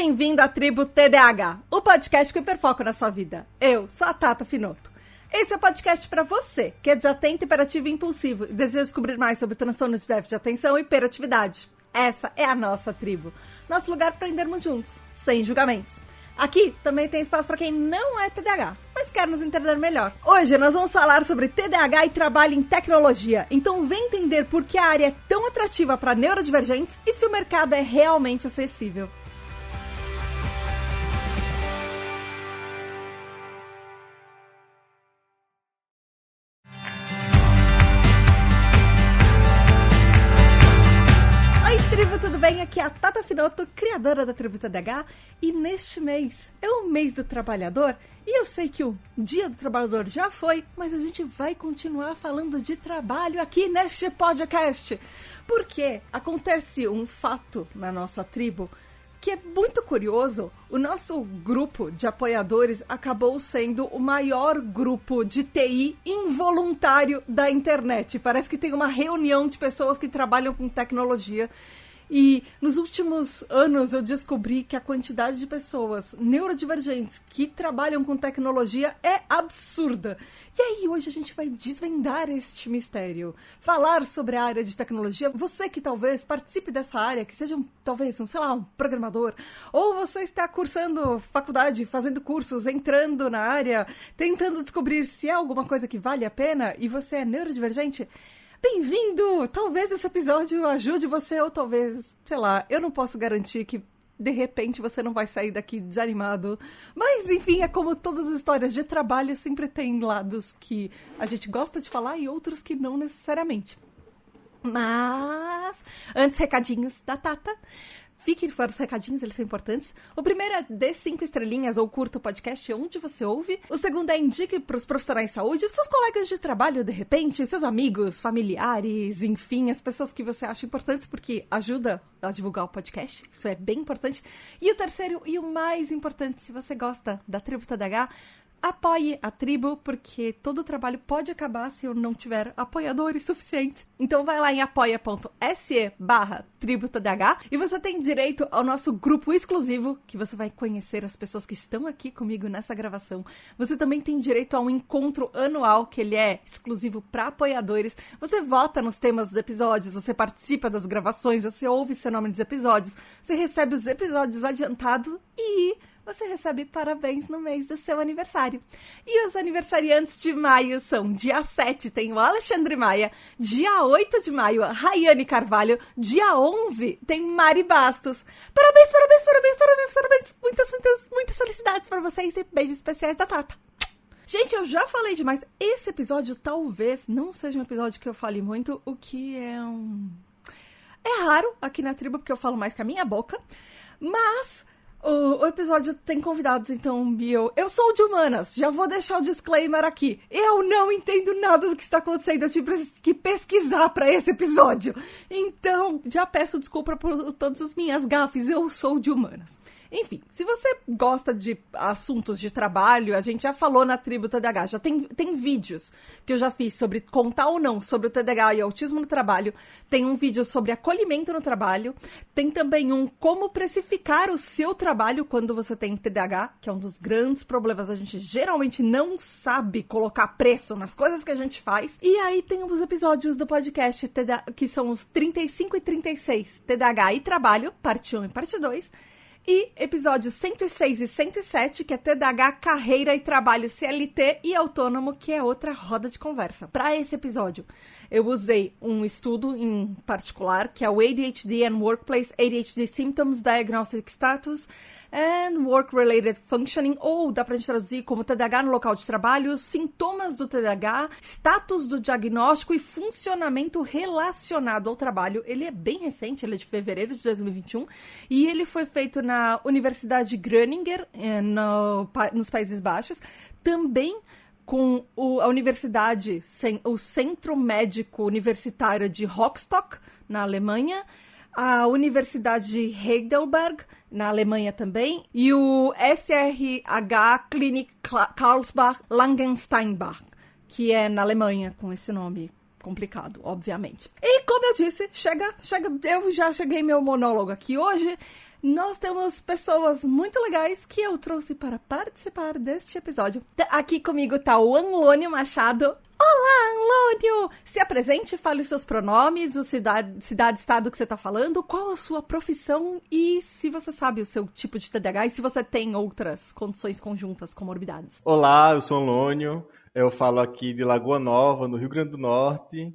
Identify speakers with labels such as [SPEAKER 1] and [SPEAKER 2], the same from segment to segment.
[SPEAKER 1] Bem-vindo à Tribo TDAH, o podcast que hiperfoca na sua vida. Eu sou a Tata Finoto. Esse é o podcast para você, que é desatento, hiperativo e impulsivo e deseja descobrir mais sobre transtorno de déficit de atenção e hiperatividade. Essa é a nossa tribo, nosso lugar para aprendermos juntos, sem julgamentos. Aqui também tem espaço para quem não é TDAH, mas quer nos entender melhor. Hoje nós vamos falar sobre TDAH e trabalho em tecnologia. Então vem entender por que a área é tão atrativa para neurodivergentes e se o mercado é realmente acessível. Tudo bem? Aqui é a Tata Finoto, criadora da Tribo TDAH, e neste mês é o mês do trabalhador, e eu sei que o dia do trabalhador já foi, mas a gente vai continuar falando de trabalho aqui neste podcast, porque acontece um fato na nossa tribo que é muito curioso. O nosso grupo de apoiadores acabou sendo o maior grupo de TI involuntário da internet. Parece que tem uma reunião de pessoas que trabalham com tecnologia. E nos últimos anos eu descobri que a quantidade de pessoas neurodivergentes que trabalham com tecnologia é absurda. E aí hoje a gente vai desvendar este mistério, falar sobre a área de tecnologia. Você que talvez participe dessa área, que seja talvez um programador, ou você está cursando faculdade, fazendo cursos, entrando na área, tentando descobrir se é alguma coisa que vale a pena e você é neurodivergente. Bem-vindo! Talvez esse episódio ajude você, ou talvez, eu não posso garantir que de repente você não vai sair daqui desanimado. Mas, enfim, é como todas as histórias de trabalho, sempre tem lados que a gente gosta de falar e outros que não necessariamente. Mas, antes, recadinhos da Tata. Fique para os recadinhos, eles são importantes. O primeiro é dê 5 estrelinhas ou curta o podcast onde você ouve. O segundo é indique para os profissionais de saúde, seus colegas de trabalho, de repente, seus amigos, familiares, enfim, as pessoas que você acha importantes, porque ajuda a divulgar o podcast. Isso é bem importante. E o terceiro e o mais importante, se você gosta da Tribo TDAH, apoie a tribo, porque todo o trabalho pode acabar se eu não tiver apoiadores suficientes. Então vai lá em apoia.se/tributadh e você tem direito ao nosso grupo exclusivo, que você vai conhecer as pessoas que estão aqui comigo nessa gravação. Você também tem direito a um encontro anual, que ele é exclusivo para apoiadores. Você vota nos temas dos episódios, você participa das gravações, você ouve seu nome dos episódios, você recebe os episódios adiantados e você recebe parabéns no mês do seu aniversário. E os aniversariantes de maio são: dia 7 tem o Alexandre Maia, dia 8 de maio a Rayane Carvalho, dia 11 tem Mari Bastos. Parabéns, parabéns, parabéns, parabéns, parabéns. Muitas, muitas, muitas felicidades para vocês e beijos especiais da Tata. Gente, eu já falei demais. Esse episódio talvez não seja um episódio que eu fale muito, o que é raro aqui na tribo, porque eu falo mais com a minha boca. Mas o episódio tem convidados, então eu sou de humanas, já vou deixar o disclaimer aqui. Eu não entendo nada do que está acontecendo, eu tive que pesquisar para esse episódio. Então, já peço desculpa por todas as minhas gafes, eu sou de humanas. Enfim, se você gosta de assuntos de trabalho, a gente já falou na Tribo TDAH, já tem vídeos que eu já fiz sobre contar ou não sobre o TDAH e autismo no trabalho, tem um vídeo sobre acolhimento no trabalho, tem também um como precificar o seu trabalho quando você tem TDAH, que é um dos grandes problemas, a gente geralmente não sabe colocar preço nas coisas que a gente faz, e aí tem os episódios do podcast que são os 35 e 36, TDAH e trabalho, parte 1 e parte 2, e episódios 106 e 107, que é TDAH, carreira e trabalho CLT e autônomo, que é outra roda de conversa. Para esse episódio, eu usei um estudo em particular, que é o ADHD and Workplace ADHD Symptoms, Diagnostic Status and Work-Related Functioning, ou dá pra gente traduzir como TDAH no local de trabalho, sintomas do TDAH, status do diagnóstico e funcionamento relacionado ao trabalho. Ele é bem recente, ele é de fevereiro de 2021, e ele foi feito na Universidade Groningen, nos Países Baixos, também com a universidade, o Centro Médico Universitário de Rostock, na Alemanha, a Universidade de Heidelberg, na Alemanha também, e o SRH Klinik Karlsbad-Langensteinbach, que é na Alemanha, com esse nome complicado, obviamente. E como eu disse, chega, eu já cheguei meu monólogo aqui hoje. nós temos pessoas muito legais que eu trouxe para participar deste episódio. Aqui comigo tá o Anlônio Machado. Olá, Anlônio! Se apresente, fale os seus pronomes, o cidade, estado que você tá falando, qual a sua profissão e se você sabe o seu tipo de TDAH e se você tem outras condições conjuntas, comorbidades.
[SPEAKER 2] Olá, eu sou o Anlônio, eu falo aqui de Lagoa Nova, no Rio Grande do Norte.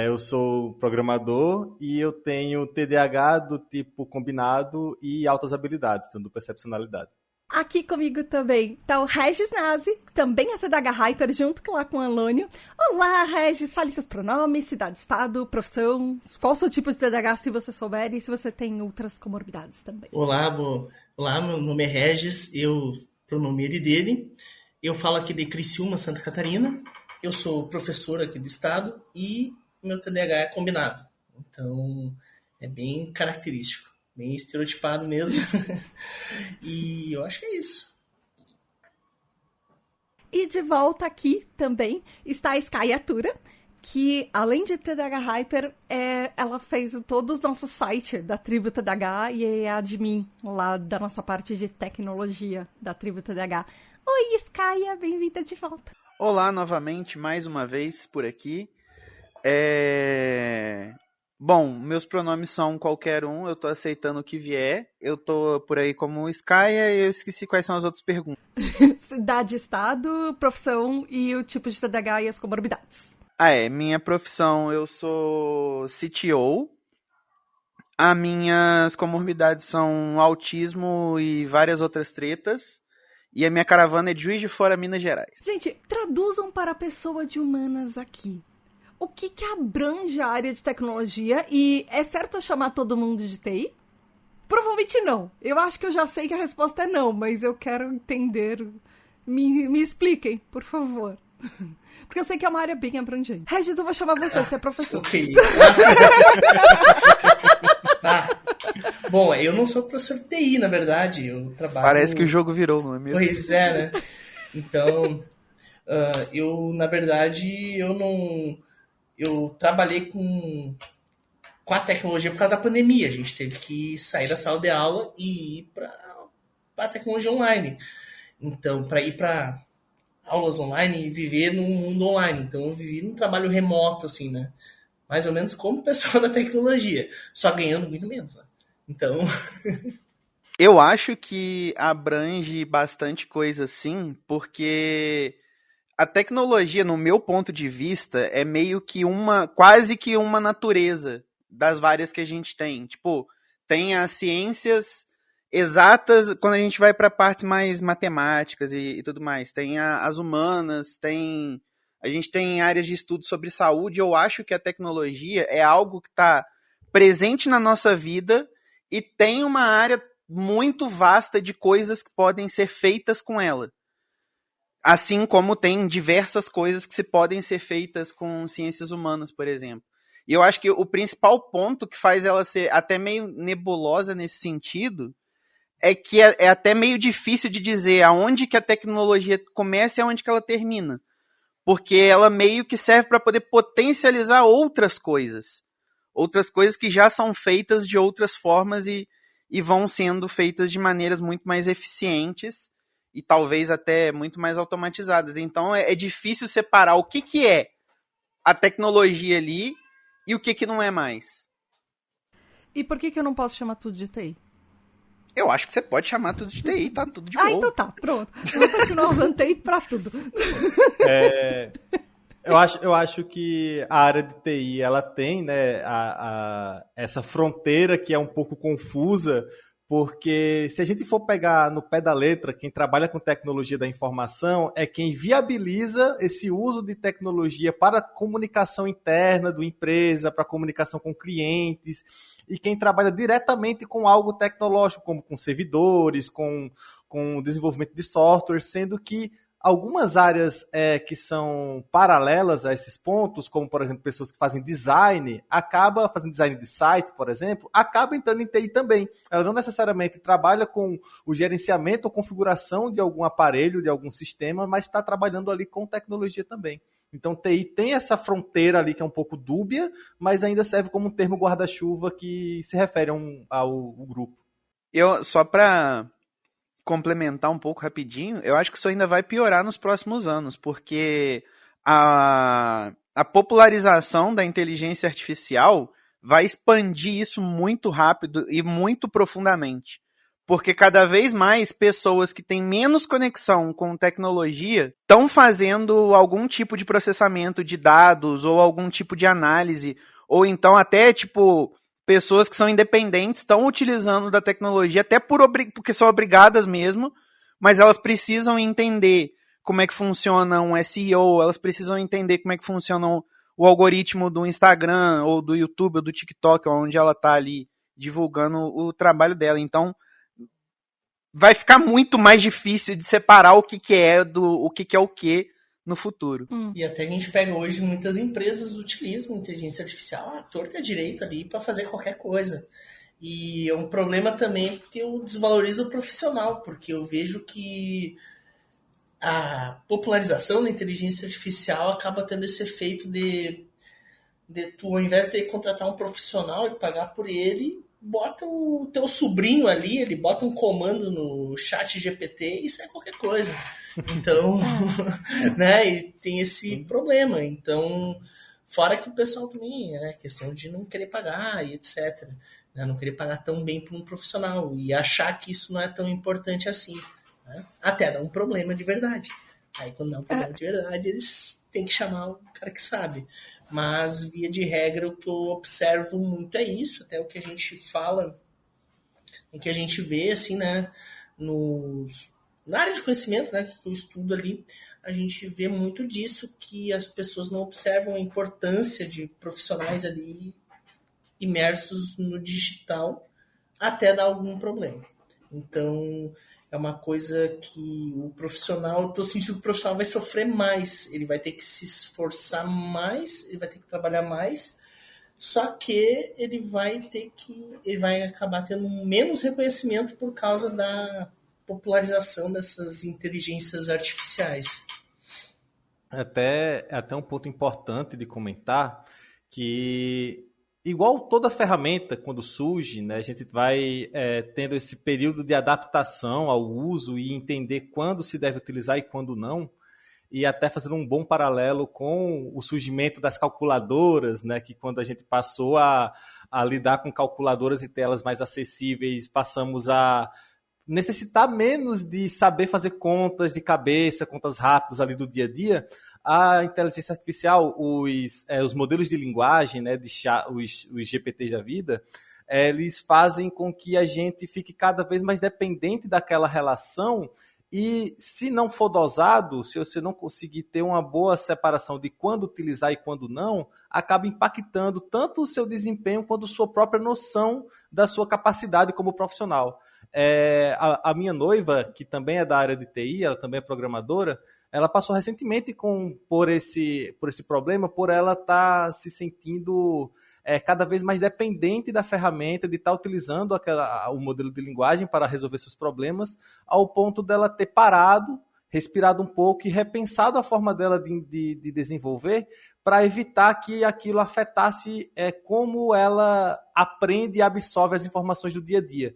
[SPEAKER 2] Eu sou programador e eu tenho TDAH do tipo combinado e altas habilidades, tendo percepcionalidade.
[SPEAKER 1] Aqui comigo também tá o Regis Nazi, também é TDAH Hyper, junto lá com o Anlônio. Olá, Regis, fale seus pronomes, cidade, estado, profissão, qual o seu tipo de TDAH, se você souber, e se você tem outras comorbidades também.
[SPEAKER 3] Olá, meu nome é Regis, eu pronome ele dele, eu falo aqui de Criciúma, Santa Catarina, eu sou professor aqui do estado e meu TDAH é combinado, então é bem característico, bem estereotipado mesmo. E eu acho que é isso.
[SPEAKER 1] E de volta aqui também está a Sky Atura, que além de TDAH Hyper, ela fez todo o nosso site da Tribo TDAH e é admin lá da nossa parte de tecnologia da Tribo TDAH. Oi, Sky, bem-vinda de volta.
[SPEAKER 4] Olá novamente, mais uma vez por aqui. Bom, meus pronomes são qualquer um, eu tô aceitando o que vier. Eu tô por aí como Skya e eu esqueci quais são as outras perguntas.
[SPEAKER 1] Cidade, estado, profissão e o tipo de TDAH e as comorbidades.
[SPEAKER 4] Minha profissão, eu sou CTO. As minhas comorbidades são autismo e várias outras tretas. E a minha caravana é de Juiz de Fora, Minas Gerais.
[SPEAKER 1] Gente, traduzam para a pessoa de humanas aqui. O que abrange a área de tecnologia? E é certo eu chamar todo mundo de TI? Provavelmente não. Eu acho que eu já sei que a resposta é não, mas eu quero entender. Me expliquem, por favor. Porque eu sei que é uma área bem abrangente. Regis, eu vou chamar você é professor.
[SPEAKER 3] Ok. Bom, eu não sou professor de TI, na verdade. Eu trabalho...
[SPEAKER 4] Parece que o jogo virou, não é mesmo?
[SPEAKER 3] Pois é, né? Então, na verdade, eu trabalhei com a tecnologia por causa da pandemia. A gente teve que sair da sala de aula e ir para a tecnologia online. Então, para ir para aulas online e viver num mundo online. Então, eu vivi num trabalho remoto, assim, né? Mais ou menos como pessoa da tecnologia. Só ganhando muito menos, né? Então...
[SPEAKER 4] Eu acho que abrange bastante coisa, sim, porque... A tecnologia, no meu ponto de vista, é meio que quase que uma natureza das várias que a gente tem. Tipo, tem as ciências exatas, quando a gente vai para partes mais matemáticas e tudo mais. Tem as humanas, a gente tem áreas de estudo sobre saúde. Eu acho que a tecnologia é algo que está presente na nossa vida e tem uma área muito vasta de coisas que podem ser feitas com ela. Assim como tem diversas coisas que podem ser feitas com ciências humanas, por exemplo. E eu acho que o principal ponto que faz ela ser até meio nebulosa nesse sentido é que é até meio difícil de dizer aonde que a tecnologia começa e aonde que ela termina. Porque ela meio que serve para poder potencializar outras coisas. Outras coisas que já são feitas de outras formas e vão sendo feitas de maneiras muito mais eficientes e talvez até muito mais automatizadas. Então é difícil separar o que é a tecnologia ali e o que não é mais.
[SPEAKER 1] E por que eu não posso chamar tudo de TI?
[SPEAKER 4] Eu acho que você pode chamar tudo de TI, tá tudo de boa.
[SPEAKER 1] Então tá, pronto. Eu vou continuar usando TI pra tudo.
[SPEAKER 2] Eu acho que a área de TI, ela tem, né, essa fronteira que é um pouco confusa, porque se a gente for pegar no pé da letra, quem trabalha com tecnologia da informação é quem viabiliza esse uso de tecnologia para a comunicação interna da empresa, para a comunicação com clientes, e quem trabalha diretamente com algo tecnológico, como com servidores, com desenvolvimento de software, sendo que algumas áreas que são paralelas a esses pontos, como, por exemplo, pessoas que fazem design, acaba fazendo design de site, por exemplo, acaba entrando em TI também. Ela não necessariamente trabalha com o gerenciamento ou configuração de algum aparelho, de algum sistema, mas está trabalhando ali com tecnologia também. Então, TI tem essa fronteira ali que é um pouco dúbia, mas ainda serve como um termo guarda-chuva que se refere ao grupo.
[SPEAKER 4] Só para complementar um pouco rapidinho, eu acho que isso ainda vai piorar nos próximos anos, porque a popularização da inteligência artificial vai expandir isso muito rápido e muito profundamente. Porque cada vez mais pessoas que têm menos conexão com tecnologia estão fazendo algum tipo de processamento de dados ou algum tipo de análise, ou então até, tipo, pessoas que são independentes estão utilizando da tecnologia até porque são obrigadas mesmo, mas elas precisam entender como é que funciona um SEO, elas precisam entender como é que funciona o algoritmo do Instagram, ou do YouTube, ou do TikTok, onde ela está ali divulgando o trabalho dela. Então, vai ficar muito mais difícil de separar o que é o que é o que no futuro.
[SPEAKER 3] E até a gente pega hoje, muitas empresas utilizam inteligência artificial à torta e à direita ali para fazer qualquer coisa. E é um problema também porque eu desvalorizo o profissional, porque eu vejo que a popularização da inteligência artificial acaba tendo esse efeito de tu, ao invés de contratar um profissional e pagar por ele, bota o teu sobrinho ali, ele bota um comando no chat GPT e sai qualquer coisa. Então, né, e tem esse problema. Então, fora que o pessoal também, questão de não querer pagar e etc. Né, não querer pagar tão bem para um profissional e achar que isso não é tão importante assim. Né, até dá um problema de verdade. Aí, quando dá um problema de verdade, eles têm que chamar o cara que sabe. Mas, via de regra, o que eu observo muito é isso, até o que a gente fala, o que a gente vê, assim, né, na área de conhecimento, né, que eu estudo ali, a gente vê muito disso, que as pessoas não observam a importância de profissionais ali imersos no digital até dar algum problema. Então, é uma coisa que o profissional, eu tô sentindo que o profissional vai sofrer mais, ele vai ter que se esforçar mais, ele vai ter que trabalhar mais, só que ele vai acabar tendo menos reconhecimento por causa da popularização dessas inteligências artificiais.
[SPEAKER 2] Até um ponto importante de comentar que, igual toda ferramenta, quando surge, né, a gente vai tendo esse período de adaptação ao uso e entender quando se deve utilizar e quando não, e até fazendo um bom paralelo com o surgimento das calculadoras, né, que quando a gente passou a lidar com calculadoras e telas mais acessíveis, passamos a necessitar menos de saber fazer contas de cabeça, contas rápidas ali do dia a dia. A inteligência artificial, os modelos de linguagem, né, os GPTs da vida, eles fazem com que a gente fique cada vez mais dependente daquela relação e, se não for dosado, se você não conseguir ter uma boa separação de quando utilizar e quando não, acaba impactando tanto o seu desempenho quanto a sua própria noção da sua capacidade como profissional. A minha noiva, que também é da área de TI, ela também é programadora, ela passou recentemente por esse problema, por ela estar se sentindo cada vez mais dependente da ferramenta, de estar utilizando o modelo de linguagem para resolver seus problemas, ao ponto dela ter parado, respirado um pouco e repensado a forma dela de desenvolver para evitar que aquilo afetasse como ela aprende e absorve as informações do dia a dia.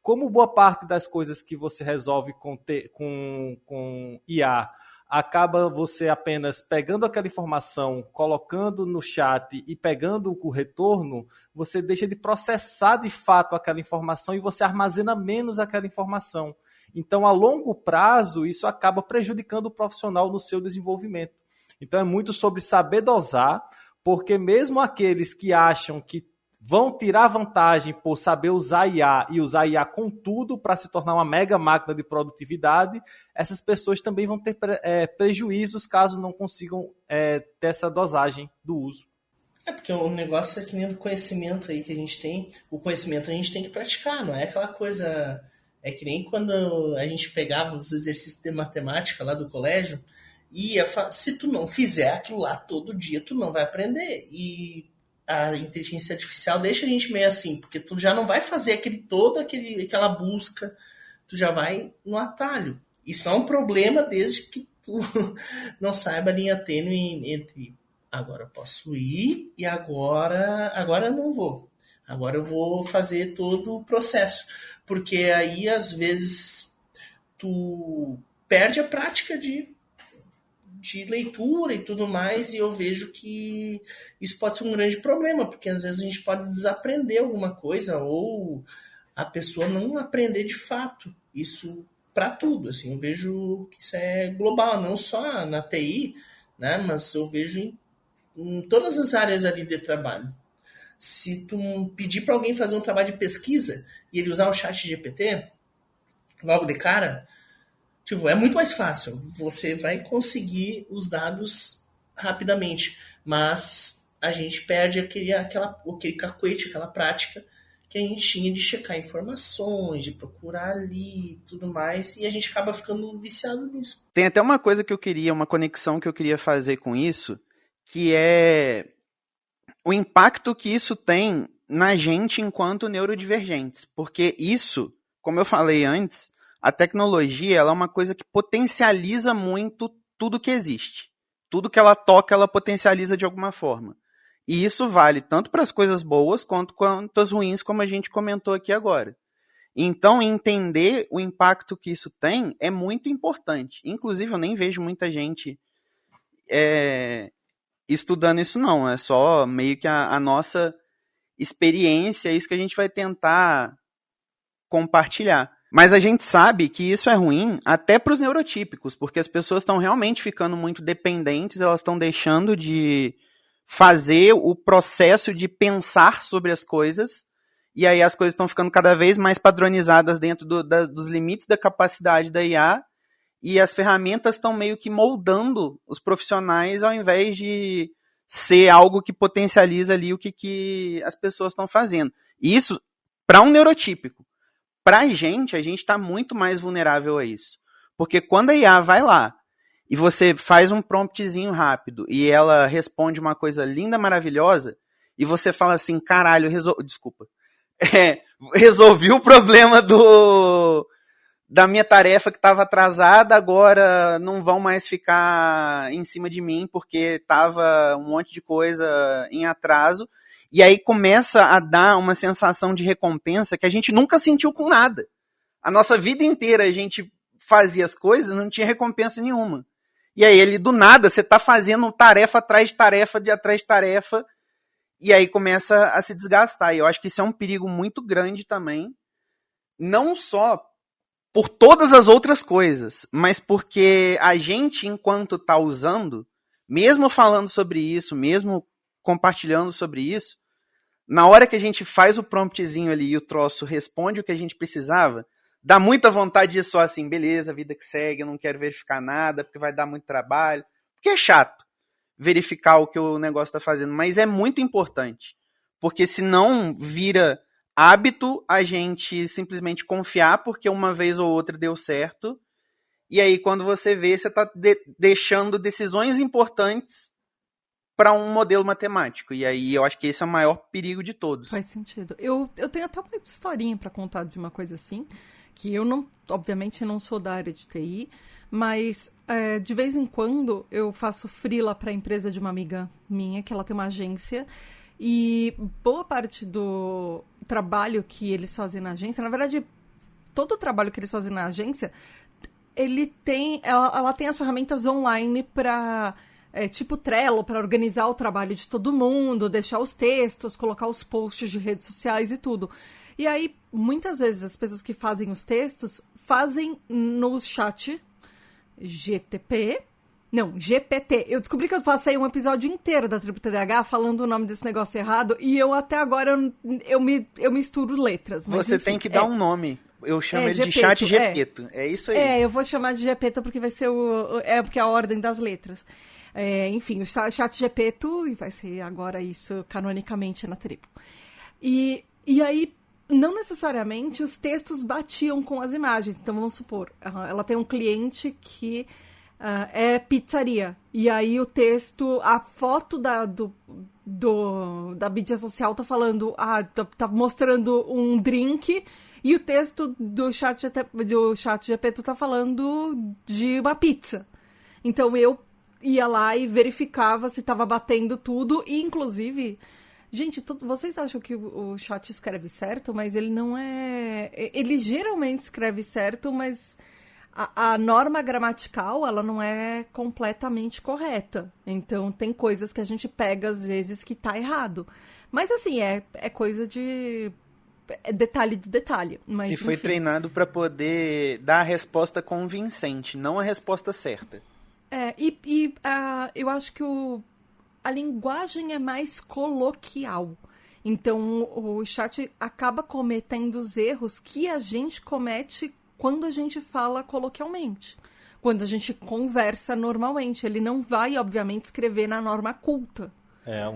[SPEAKER 2] Como boa parte das coisas que você resolve com IA acaba você apenas pegando aquela informação, colocando no chat e pegando o retorno, você deixa de processar de fato aquela informação e você armazena menos aquela informação. Então, a longo prazo, isso acaba prejudicando o profissional no seu desenvolvimento. Então, é muito sobre saber dosar, porque mesmo aqueles que acham que vão tirar vantagem por saber usar IA e usar IA com tudo para se tornar uma mega máquina de produtividade, essas pessoas também vão ter prejuízos caso não consigam ter essa dosagem do uso.
[SPEAKER 3] Porque o negócio é que nem o conhecimento aí que a gente tem, o conhecimento a gente tem que praticar, não é aquela coisa, é que nem quando a gente pegava os exercícios de matemática lá do colégio, e se tu não fizer aquilo lá todo dia, tu não vai aprender, e a inteligência artificial deixa a gente meio assim, porque tu já não vai fazer aquela busca, tu já vai no atalho. Isso não é um problema desde que tu não saiba a linha tênue entre agora eu posso ir e agora eu não vou. Agora eu vou fazer todo o processo. Porque aí, às vezes, tu perde a prática de leitura e tudo mais, e eu vejo que isso pode ser um grande problema, porque às vezes a gente pode desaprender alguma coisa, ou a pessoa não aprender de fato. Isso para tudo, assim, eu vejo que isso é global, não só na TI, né, mas eu vejo em todas as áreas ali de trabalho. Se tu pedir para alguém fazer um trabalho de pesquisa e ele usar o chat GPT, logo de cara, tipo, é muito mais fácil. Você vai conseguir os dados rapidamente, mas a gente perde aquele cacuete, aquela prática que a gente tinha de checar informações, de procurar ali e tudo mais, e a gente acaba ficando viciado nisso.
[SPEAKER 4] Tem até uma coisa que eu queria, uma conexão que eu queria fazer com isso, que é o impacto que isso tem na gente enquanto neurodivergentes. Porque isso, como eu falei antes, a tecnologia ela é uma coisa que potencializa muito tudo que existe. Tudo que ela toca, ela potencializa de alguma forma. E isso vale tanto para as coisas boas quanto as ruins, como a gente comentou aqui agora. Então, entender o impacto que isso tem é muito importante. Inclusive, eu nem vejo muita gente estudando isso, não. É só meio que a nossa experiência, é isso que a gente vai tentar compartilhar. Mas a gente sabe que isso é ruim até para os neurotípicos, porque as pessoas estão realmente ficando muito dependentes, elas estão deixando de fazer o processo de pensar sobre as coisas, e aí as coisas estão ficando cada vez mais padronizadas dentro dos limites da capacidade da IA, e as ferramentas estão meio que moldando os profissionais ao invés de ser algo que potencializa ali o que as pessoas estão fazendo. E isso, para um neurotípico, para a gente está muito mais vulnerável a isso. Porque quando a IA vai lá e você faz um promptzinho rápido e ela responde uma coisa linda, maravilhosa, e você fala assim, caralho, resolvi o problema da minha tarefa que estava atrasada, agora não vão mais ficar em cima de mim porque estava um monte de coisa em atraso. E aí começa a dar uma sensação de recompensa que a gente nunca sentiu com nada. A nossa vida inteira a gente fazia as coisas e não tinha recompensa nenhuma. E aí, ele do nada, você está fazendo tarefa atrás de tarefa, atrás de tarefa, e aí começa a se desgastar. E eu acho que isso é um perigo muito grande também, não só por todas as outras coisas, mas porque a gente, enquanto está usando, mesmo falando sobre isso, mesmo compartilhando sobre isso, na hora que a gente faz o promptzinho ali e o troço responde o que a gente precisava, dá muita vontade de só assim, beleza, vida que segue, eu não quero verificar nada, porque vai dar muito trabalho. Porque é chato verificar o que o negócio está fazendo, mas é muito importante. Porque senão vira hábito a gente simplesmente confiar porque uma vez ou outra deu certo. E aí quando você vê, você está deixando decisões importantes para um modelo matemático. E aí eu acho que esse é o maior perigo de todos.
[SPEAKER 1] Faz sentido. Eu tenho até uma historinha para contar de uma coisa assim, que eu não, obviamente, não sou da área de TI, mas de vez em quando eu faço freela para a empresa de uma amiga minha, que ela tem uma agência, e boa parte do trabalho que eles fazem na agência, na verdade, todo o trabalho que eles fazem na agência, ela tem as ferramentas online para tipo Trello, para organizar o trabalho de todo mundo, deixar os textos, colocar os posts de redes sociais e tudo. E aí, muitas vezes, as pessoas que fazem os textos fazem no chat GPT. Eu descobri que eu passei um episódio inteiro da Tribo TDAH falando o nome desse negócio errado e eu até agora eu misturo letras. Mas,
[SPEAKER 4] você
[SPEAKER 1] enfim,
[SPEAKER 4] tem que dar um nome. Eu chamo ele de chat Gepeto. É isso aí.
[SPEAKER 1] Eu vou chamar de Gepeto porque vai ser porque é a ordem das letras. Enfim, o chat Gepeto, e vai ser agora isso canonicamente na tribo. E aí, não necessariamente os textos batiam com as imagens. Então, vamos supor, ela tem um cliente que é pizzaria. E aí o texto, a foto da mídia social tá falando, tá mostrando um drink, e o texto do chat GPT tá falando de uma pizza. Então eu ia lá e verificava se estava batendo tudo, e inclusive Gente, vocês acham que o chat escreve certo, mas ele não é... Ele geralmente escreve certo, mas a norma gramatical, ela não é completamente correta. Então, tem coisas que a gente pega, às vezes, que tá errado. Mas, assim, é coisa de... É detalhe de detalhe. Mas,
[SPEAKER 4] e foi treinado para poder dar a resposta convincente, não a resposta certa.
[SPEAKER 1] Eu acho que a linguagem é mais coloquial. Então, o chat acaba cometendo os erros que a gente comete quando a gente fala coloquialmente. Quando a gente conversa normalmente. Ele não vai, obviamente, escrever na norma culta.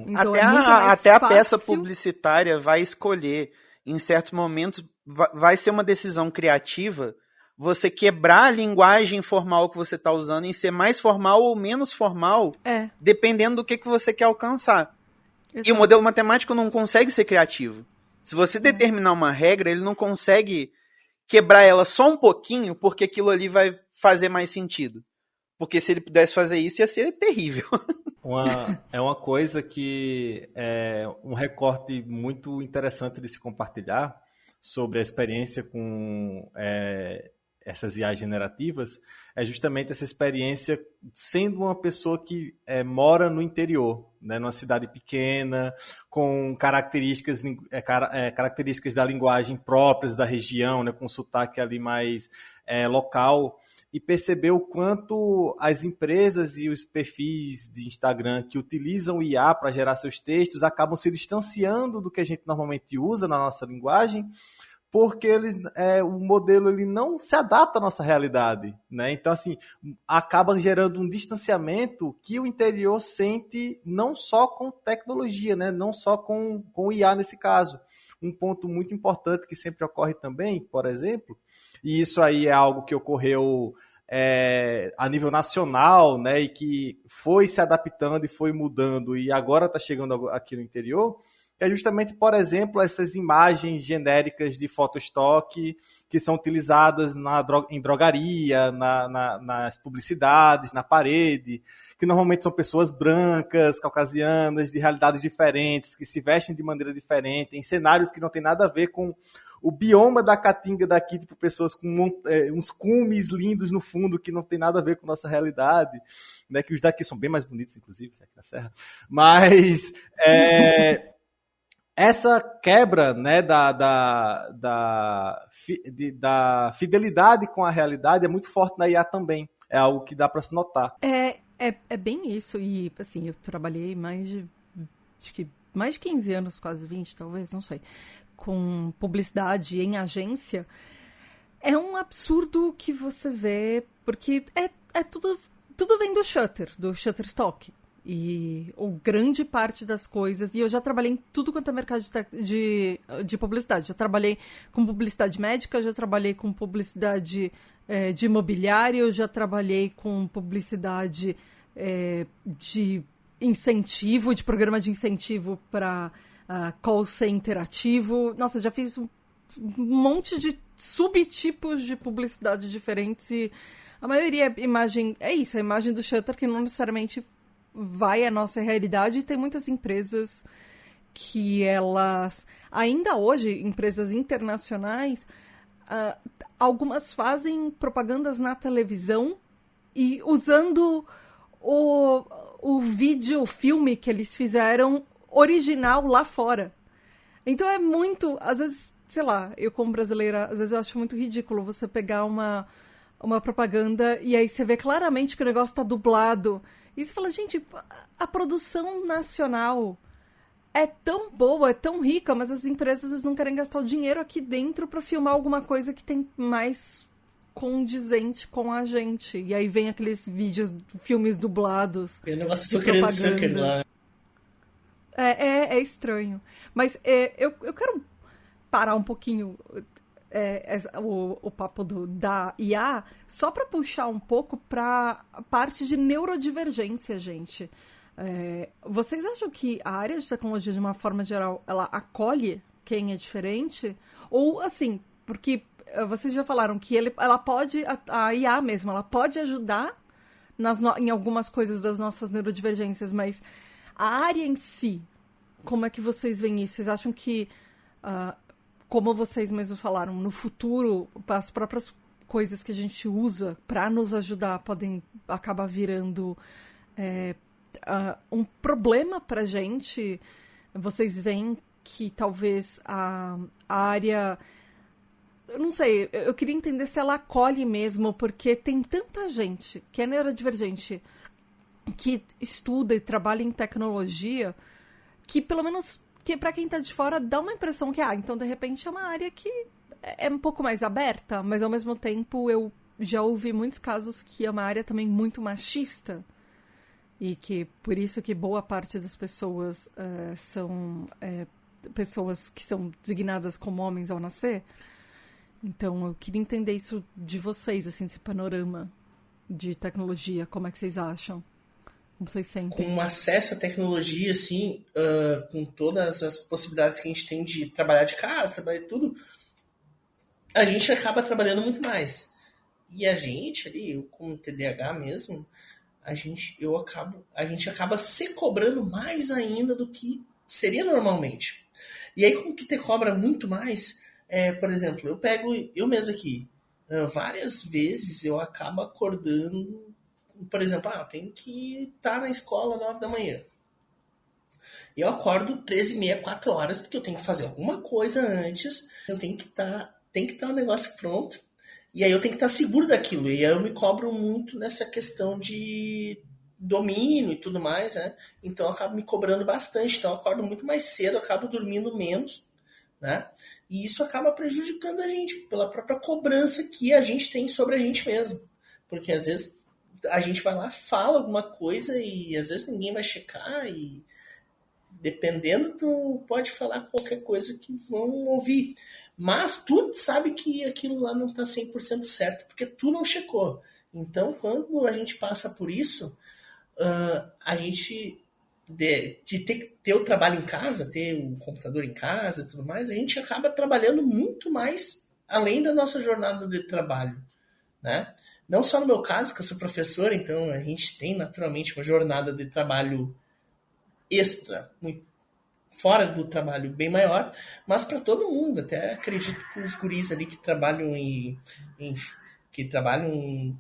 [SPEAKER 1] Então,
[SPEAKER 4] até a peça publicitária vai escolher, em certos momentos, vai ser uma decisão criativa, você quebrar a linguagem formal que você está usando em ser mais formal ou menos formal, dependendo do que você quer alcançar. Exato. E o modelo matemático não consegue ser criativo. Se você determinar uma regra, ele não consegue quebrar ela só um pouquinho, porque aquilo ali vai fazer mais sentido. Porque se ele pudesse fazer isso, ia ser terrível.
[SPEAKER 2] É uma coisa que é um recorte muito interessante de se compartilhar sobre a experiência com essas IAs generativas, é justamente essa experiência sendo uma pessoa que mora no interior, né, numa cidade pequena, com características da linguagem próprias da região, né, com sotaque ali mais local, e perceber o quanto as empresas e os perfis de Instagram que utilizam o IA para gerar seus textos acabam se distanciando do que a gente normalmente usa na nossa linguagem, porque o modelo ele não se adapta à nossa realidade, né? Então, assim, acaba gerando um distanciamento que o interior sente não só com tecnologia, né? Não só com o IA nesse caso. Um ponto muito importante que sempre ocorre também, por exemplo, e isso aí é algo que ocorreu a nível nacional, né? E que foi se adaptando e foi mudando e agora está chegando aqui no interior, é justamente, por exemplo, essas imagens genéricas de photostock que são utilizadas em drogaria, nas publicidades, na parede, que normalmente são pessoas brancas, caucasianas, de realidades diferentes, que se vestem de maneira diferente, em cenários que não tem nada a ver com o bioma da Caatinga daqui, tipo pessoas com uns cumes lindos no fundo que não tem nada a ver com nossa realidade, né? Que os daqui são bem mais bonitos, inclusive, aqui na Serra. Mas... essa quebra, né, da fidelidade com a realidade é muito forte na IA também. É algo que dá para se notar.
[SPEAKER 1] É bem isso. E, assim, eu trabalhei acho que mais de 15 anos, quase 20, talvez, não sei, com publicidade em agência. É um absurdo que você vê, porque tudo vem do Shutterstock. E grande parte das coisas... E eu já trabalhei em tudo quanto é mercado de publicidade. Já trabalhei com publicidade médica, já trabalhei com publicidade de imobiliário, já trabalhei com publicidade de incentivo, de programa de incentivo para call center ativo. Nossa, já fiz um monte de subtipos de publicidade diferentes. E a maioria é imagem... É isso, a imagem do Shutter, que não necessariamente... vai à nossa realidade, e tem muitas empresas que elas, ainda hoje, empresas internacionais, algumas fazem propagandas na televisão e usando o vídeo, o filme que eles fizeram original lá fora. Então é muito, às vezes, sei lá, eu como brasileira, às vezes eu acho muito ridículo você pegar uma propaganda e aí você vê claramente que o negócio tá dublado. E você fala, gente, a produção nacional é tão boa, é tão rica, mas as empresas às vezes não querem gastar o dinheiro aqui dentro para filmar alguma coisa que tem mais condizente com a gente. E aí vem aqueles filmes dublados.
[SPEAKER 3] E o negócio foi querendo sucker lá.
[SPEAKER 1] É estranho. Mas eu quero parar um pouquinho... o papo da IA, só para puxar um pouco para a parte de neurodivergência, gente. Vocês acham que a área de tecnologia, de uma forma geral, ela acolhe quem é diferente? Ou, assim, porque vocês já falaram que ela pode, a IA mesmo, ela pode ajudar em algumas coisas das nossas neurodivergências, mas a área em si, como é que vocês veem isso? Vocês acham que, como vocês mesmos falaram, no futuro, as próprias coisas que a gente usa para nos ajudar podem acabar virando um problema pra gente? Vocês veem que talvez a área... Eu não sei, eu queria entender se ela acolhe mesmo, porque tem tanta gente que é neurodivergente, que estuda e trabalha em tecnologia, que pelo menos, que para quem tá de fora, dá uma impressão que, então de repente é uma área que é um pouco mais aberta, mas ao mesmo tempo eu já ouvi muitos casos que é uma área também muito machista, e que por isso que boa parte das pessoas são pessoas que são designadas como homens ao nascer. Então, eu queria entender isso de vocês, assim, esse panorama de tecnologia. Como é que vocês acham? Como vocês sentem?
[SPEAKER 3] Com acesso à tecnologia, assim, com todas as possibilidades que a gente tem de trabalhar de casa, trabalhar de tudo, a gente acaba trabalhando muito mais. E a gente ali, eu como TDAH mesmo, a gente acaba se cobrando mais ainda do que seria normalmente. E aí, como que te cobra muito mais... por exemplo, eu mesmo aqui, várias vezes eu acabo acordando, por exemplo, eu tenho que estar na escola 9 da manhã. Eu acordo 13h30, 4 horas, porque eu tenho que fazer alguma coisa antes, eu tenho que estar o negócio pronto, e aí eu tenho que estar seguro daquilo, e aí eu me cobro muito nessa questão de domínio e tudo mais, né? Então eu acabo me cobrando bastante, então eu acordo muito mais cedo, eu acabo dormindo menos, né? E isso acaba prejudicando a gente pela própria cobrança que a gente tem sobre a gente mesmo. Porque às vezes a gente vai lá, fala alguma coisa e às vezes ninguém vai checar e dependendo, tu pode falar qualquer coisa que vão ouvir. Mas tu sabe que aquilo lá não está 100% certo, porque tu não checou. Então, quando a gente passa por isso, a gente... de ter o trabalho em casa, ter o computador em casa e tudo mais, a gente acaba trabalhando muito mais além da nossa jornada de trabalho, né? Não só no meu caso, que eu sou professor, então a gente tem naturalmente uma jornada de trabalho extra, muito fora do trabalho bem maior, mas para todo mundo, até acredito que os guris ali que trabalham que trabalham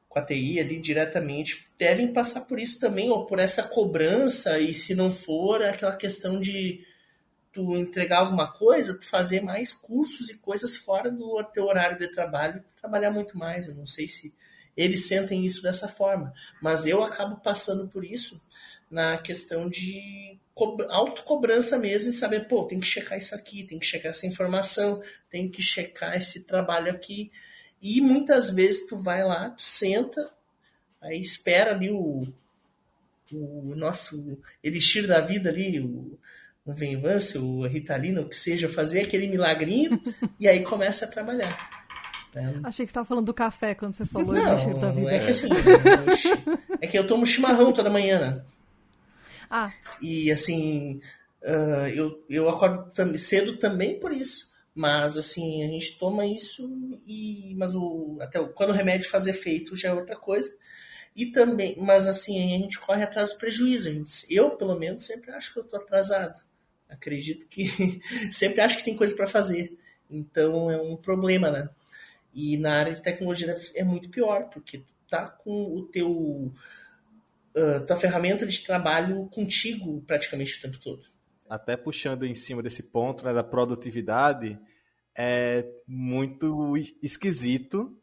[SPEAKER 3] com a TI ali diretamente, devem passar por isso também, ou por essa cobrança, e se não for, aquela questão de tu entregar alguma coisa, tu fazer mais cursos e coisas fora do teu horário de trabalho, trabalhar muito mais. Eu não sei se eles sentem isso dessa forma, mas eu acabo passando por isso na questão de autocobrança mesmo, e saber, tem que checar isso aqui, tem que checar essa informação, tem que checar esse trabalho aqui. E muitas vezes tu vai lá, tu senta, aí espera ali o nosso elixir da vida ali, o Venvance, o Ritalina, o que seja, fazer aquele milagrinho e aí começa a trabalhar. Né?
[SPEAKER 1] Achei que você estava falando do café quando você falou
[SPEAKER 3] elixir
[SPEAKER 1] da vida.
[SPEAKER 3] Não, é que assim, é que eu tomo chimarrão toda manhã, né? E assim, eu acordo cedo também por isso. Mas, assim, a gente toma isso mas quando o remédio faz efeito já é outra coisa. E também, mas assim, a gente corre atrás do prejuízo. Eu, pelo menos, sempre acho que eu tô atrasado. Acredito que sempre acho que tem coisa para fazer. Então é um problema, né? E na área de tecnologia é muito pior, porque tu tá com o tua ferramenta de trabalho contigo praticamente o tempo todo.
[SPEAKER 2] Até puxando em cima desse ponto, né, da produtividade, é muito esquisito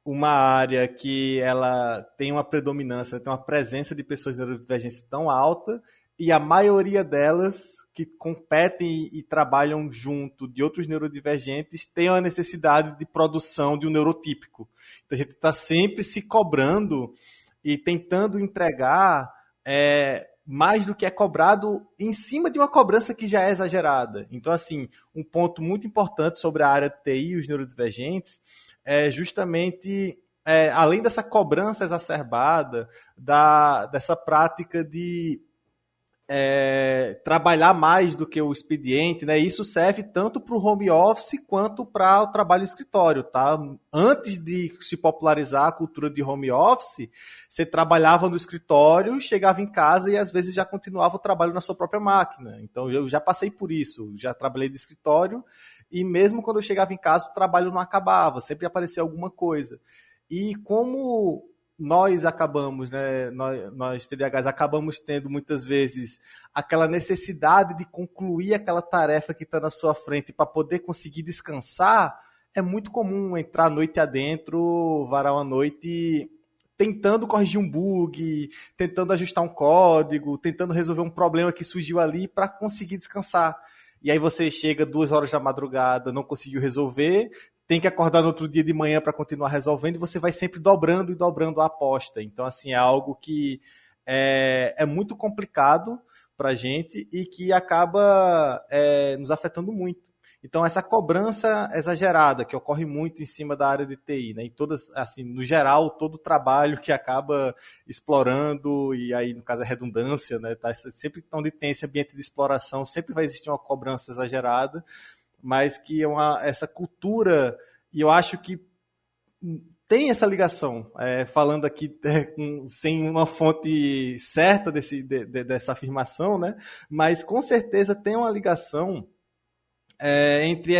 [SPEAKER 2] uma área que ela tem uma predominância, tem uma presença de pessoas neurodivergentes tão alta, e a maioria delas que competem e trabalham junto de outros neurodivergentes tem a necessidade de produção de um neurotípico. Então a gente está sempre se cobrando e tentando entregar mais do que é cobrado em cima de uma cobrança que já é exagerada. Então, assim, um ponto muito importante sobre a área de TI e os neurodivergentes é justamente, além dessa cobrança exacerbada, dessa prática de trabalhar mais do que o expediente, né? Isso serve tanto para o home office quanto para o trabalho em escritório, tá? Antes de se popularizar a cultura de home office, você trabalhava no escritório, chegava em casa e às vezes já continuava o trabalho na sua própria máquina. Então eu já passei por isso, já trabalhei de escritório e mesmo quando eu chegava em casa o trabalho não acabava, sempre aparecia alguma coisa. E como nós acabamos, né, nós TDAHs acabamos tendo muitas vezes aquela necessidade de concluir aquela tarefa que está na sua frente para poder conseguir descansar, é muito comum entrar a noite adentro, varar uma noite tentando corrigir um bug, tentando ajustar um código, tentando resolver um problema que surgiu ali para conseguir descansar. E aí você chega 2 horas da madrugada, não conseguiu resolver, tem que acordar no outro dia de manhã para continuar resolvendo e você vai sempre dobrando e dobrando a aposta. Então, assim, é algo que é muito complicado para a gente e que acaba nos afetando muito. Então, essa cobrança exagerada que ocorre muito em cima da área de TI, né? Em todas, assim, no geral, todo o trabalho que acaba explorando, e aí, no caso, a redundância, né? Tá? Sempre onde tem esse ambiente de exploração, sempre vai existir uma cobrança exagerada, mas que essa cultura, e eu acho que tem essa ligação, falando aqui sem uma fonte certa dessa afirmação, né? Mas com certeza tem uma ligação entre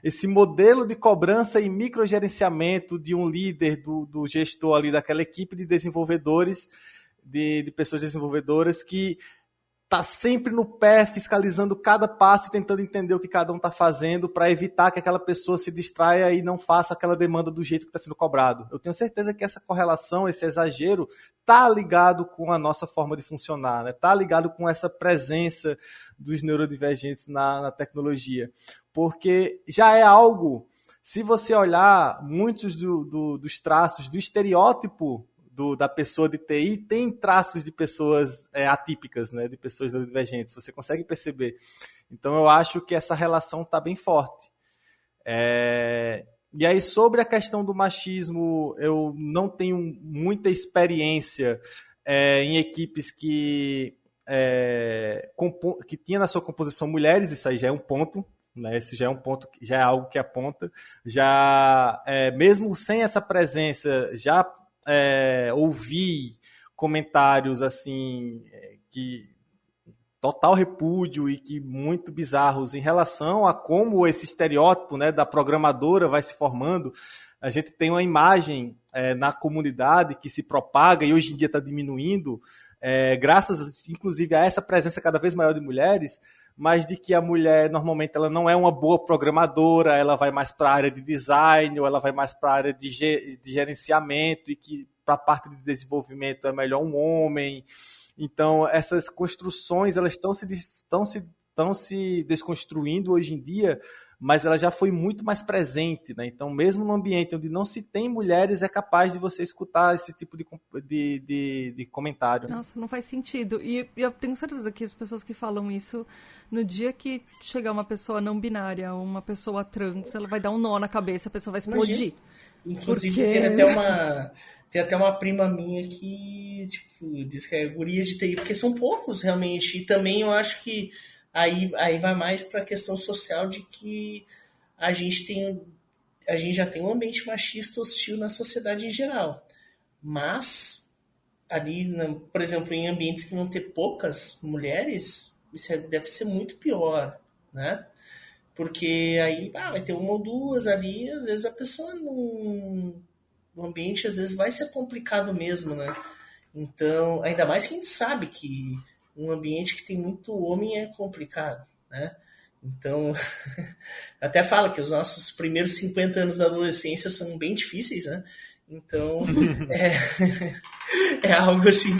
[SPEAKER 2] esse modelo de cobrança e microgerenciamento de um líder, do gestor ali daquela equipe de desenvolvedores, de pessoas desenvolvedoras que está sempre no pé, fiscalizando cada passo, tentando entender o que cada um está fazendo para evitar que aquela pessoa se distraia e não faça aquela demanda do jeito que está sendo cobrado. Eu tenho certeza que essa correlação, esse exagero, está ligado com a nossa forma de funcionar, está, né? Ligado com essa presença dos neurodivergentes na tecnologia. Porque já é algo, se você olhar muitos dos traços do estereótipo da pessoa de TI, tem traços de pessoas atípicas, né, de pessoas neurodivergentes, você consegue perceber. Então eu acho que essa relação está bem forte. E aí, sobre a questão do machismo, eu não tenho muita experiência em equipes que tinha na sua composição mulheres, isso aí já é um ponto, né? Isso já é um ponto, já é algo que aponta. Já, mesmo sem essa presença, já ouvi comentários assim que total repúdio e que muito bizarros em relação a como esse estereótipo, né, da programadora vai se formando. A gente tem uma imagem na comunidade que se propaga e hoje em dia está diminuindo, graças inclusive a essa presença cada vez maior de mulheres, mas de que a mulher normalmente ela não é uma boa programadora, ela vai mais para a área de design, ou ela vai mais para a área de gerenciamento, e que para a parte de desenvolvimento é melhor um homem. Então, essas construções elas estão se desconstruindo hoje em dia, mas ela já foi muito mais presente, né? Então, mesmo no ambiente onde não se tem mulheres, é capaz de você escutar esse tipo de comentário.
[SPEAKER 1] Nossa, não faz sentido. E eu tenho certeza que as pessoas que falam isso, no dia que chegar uma pessoa não binária, ou uma pessoa trans, ela vai dar um nó na cabeça, a pessoa vai explodir.
[SPEAKER 3] Inclusive, tem até uma prima minha que diz que é guria de TI, porque são poucos realmente. E também eu acho que aí vai mais para a questão social de que a gente já tem um ambiente machista hostil na sociedade em geral. Mas, ali, por exemplo, em ambientes que vão ter poucas mulheres, isso deve ser muito pior, né? Porque aí vai ter uma ou duas ali, às vezes a pessoa no ambiente às vezes vai ser complicado mesmo, né? Então, ainda mais que a gente sabe que um ambiente que tem muito homem é complicado, né? Então, até fala que os nossos primeiros 50 anos da adolescência são bem difíceis, né? Então, é algo assim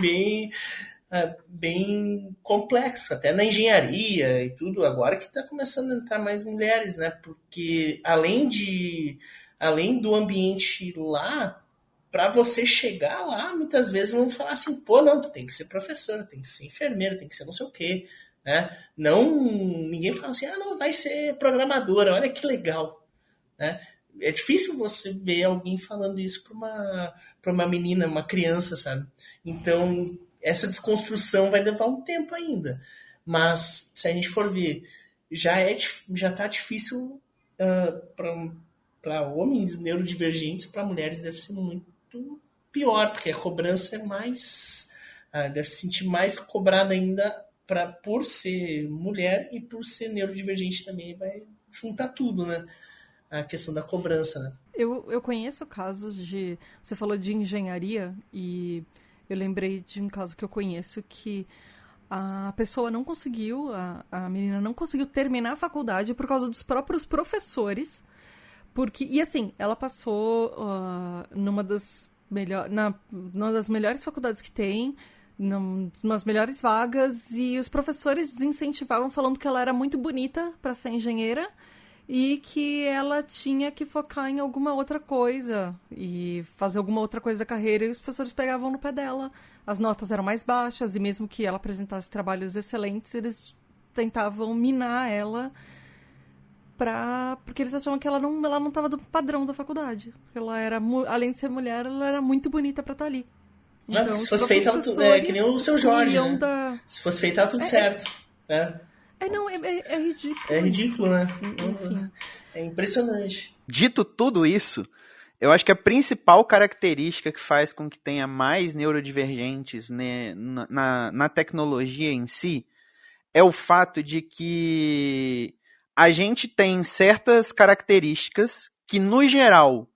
[SPEAKER 3] bem complexo, até na engenharia e tudo, agora que está começando a entrar mais mulheres, né? Porque além do ambiente lá, para você chegar lá, muitas vezes vão falar assim, pô, não, tu tem que ser professor, tem que ser enfermeiro, tem que ser não sei o quê, né? Ninguém fala assim, não, vai ser programadora, olha que legal, né? É difícil você ver alguém falando isso para uma menina, uma criança, sabe? Então, essa desconstrução vai levar um tempo ainda. Mas, se a gente for ver, já tá difícil para homens neurodivergentes, para mulheres deve ser muito pior, porque a cobrança é mais... deve se sentir mais cobrada ainda por ser mulher e por ser neurodivergente também. Vai juntar tudo, né? A questão da cobrança, né?
[SPEAKER 1] Eu conheço casos de... Você falou de engenharia e eu lembrei de um caso que eu conheço que a pessoa não conseguiu, a menina não conseguiu terminar a faculdade por causa dos próprios professores. E assim, ela passou numa das melhores faculdades que tem, nas melhores vagas, e os professores desincentivavam falando que ela era muito bonita para ser engenheira e que ela tinha que focar em alguma outra coisa e fazer alguma outra coisa da carreira, e os professores pegavam no pé dela. As notas eram mais baixas, e mesmo que ela apresentasse trabalhos excelentes, eles tentavam minar ela porque eles achavam que ela não estava do padrão da faculdade. Ela era, além de ser mulher, ela era muito bonita para estar ali. Então,
[SPEAKER 3] se fosse feita, que nem o seu Jorge, né? Se fosse feita, tudo certo. Né?
[SPEAKER 1] É ridículo.
[SPEAKER 3] É ridículo, né?
[SPEAKER 1] Enfim.
[SPEAKER 3] É impressionante.
[SPEAKER 4] Dito tudo isso, eu acho que a principal característica que faz com que tenha mais neurodivergentes, né, na tecnologia em si é o fato de que a gente tem certas características que, no geral,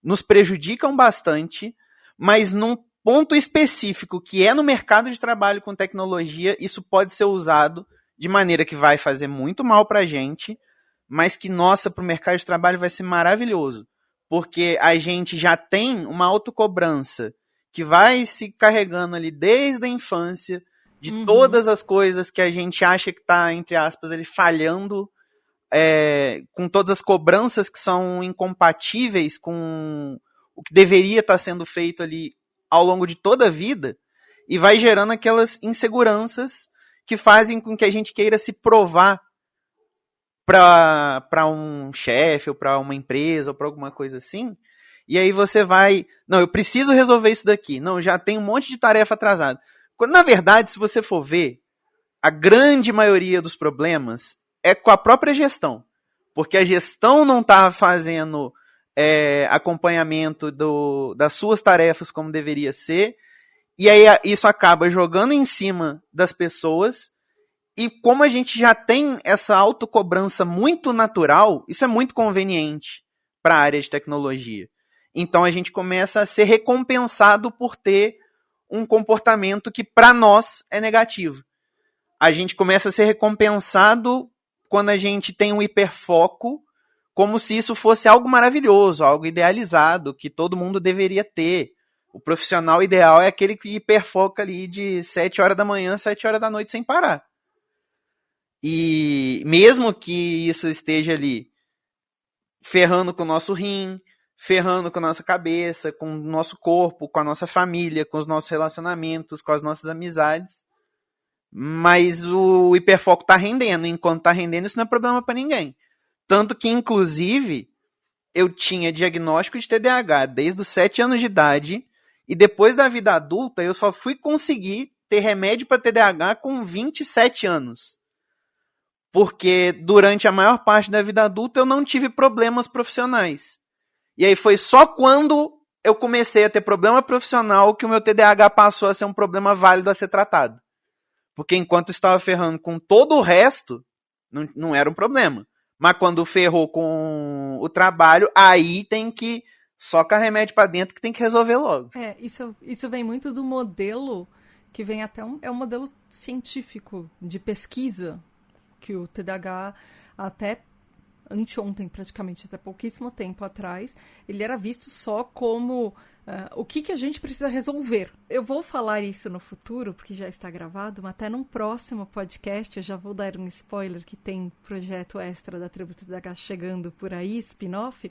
[SPEAKER 4] nos prejudicam bastante, mas num ponto específico, que é no mercado de trabalho com tecnologia, isso pode ser usado de maneira que vai fazer muito mal pra gente, mas que, nossa, pro mercado de trabalho vai ser maravilhoso. Porque a gente já tem uma autocobrança que vai se carregando ali desde a infância, de todas as coisas que a gente acha que está, entre aspas, ele falhando, com todas as cobranças que são incompatíveis com o que deveria estar sendo feito ali ao longo de toda a vida, e vai gerando aquelas inseguranças que fazem com que a gente queira se provar para um chefe, ou para uma empresa, ou para alguma coisa assim, e aí você vai, não, eu preciso resolver isso daqui, não, já tem um monte de tarefa atrasada. Quando, na verdade, se você for ver, a grande maioria dos problemas é com a própria gestão, porque a gestão não está fazendo acompanhamento das suas tarefas como deveria ser, e aí isso acaba jogando em cima das pessoas, e como a gente já tem essa autocobrança muito natural, isso é muito conveniente para a área de tecnologia. Então a gente começa a ser recompensado por ter um comportamento que para nós é negativo. A gente começa a ser recompensado quando a gente tem um hiperfoco, como se isso fosse algo maravilhoso, algo idealizado, que todo mundo deveria ter. O profissional ideal é aquele que hiperfoca ali de 7 horas da manhã, 7 horas da noite sem parar. E mesmo que isso esteja ali ferrando com o nosso rim, ferrando com a nossa cabeça, com o nosso corpo, com a nossa família, com os nossos relacionamentos, com as nossas amizades, mas o hiperfoco tá rendendo. Enquanto tá rendendo, isso não é problema para ninguém. Tanto que, inclusive, eu tinha diagnóstico de TDAH desde os 7 anos de idade, e depois da vida adulta eu só fui conseguir ter remédio para TDAH com 27 anos. Porque durante a maior parte da vida adulta eu não tive problemas profissionais. E aí foi só quando eu comecei a ter problema profissional que o meu TDAH passou a ser um problema válido a ser tratado. Porque enquanto eu estava ferrando com todo o resto, não era um problema. Mas quando ferrou com o trabalho, aí tem que socar remédio para dentro que tem que resolver logo.
[SPEAKER 1] Isso vem muito do modelo, que vem até é um modelo científico de pesquisa, que o TDAH até anteontem, praticamente, até pouquíssimo tempo atrás, ele era visto só como o que a gente precisa resolver. Eu vou falar isso no futuro, porque já está gravado, mas até num próximo podcast, eu já vou dar um spoiler que tem projeto extra da Tribo TDAH chegando por aí, spin-off,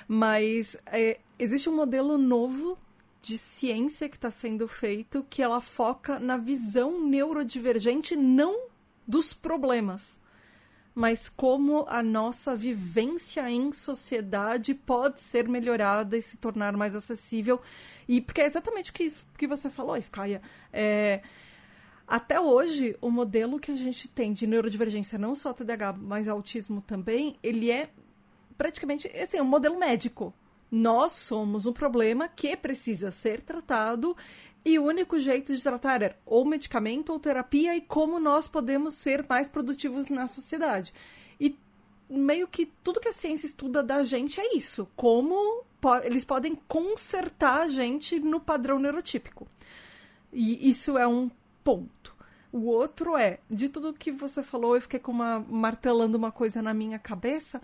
[SPEAKER 1] mas existe um modelo novo de ciência que está sendo feito, que ela foca na visão neurodivergente, não dos problemas, mas como a nossa vivência em sociedade pode ser melhorada e se tornar mais acessível. E porque é exatamente o que você falou, Skaya. Até hoje, o modelo que a gente tem de neurodivergência, não só TDAH, mas autismo também, ele é praticamente assim, um modelo médico. Nós somos um problema que precisa ser tratado e o único jeito de tratar é ou medicamento ou terapia e como nós podemos ser mais produtivos na sociedade. E meio que tudo que a ciência estuda da gente é isso. Como eles podem consertar a gente no padrão neurotípico. E isso é um ponto. O outro de tudo que você falou, eu fiquei martelando uma coisa na minha cabeça.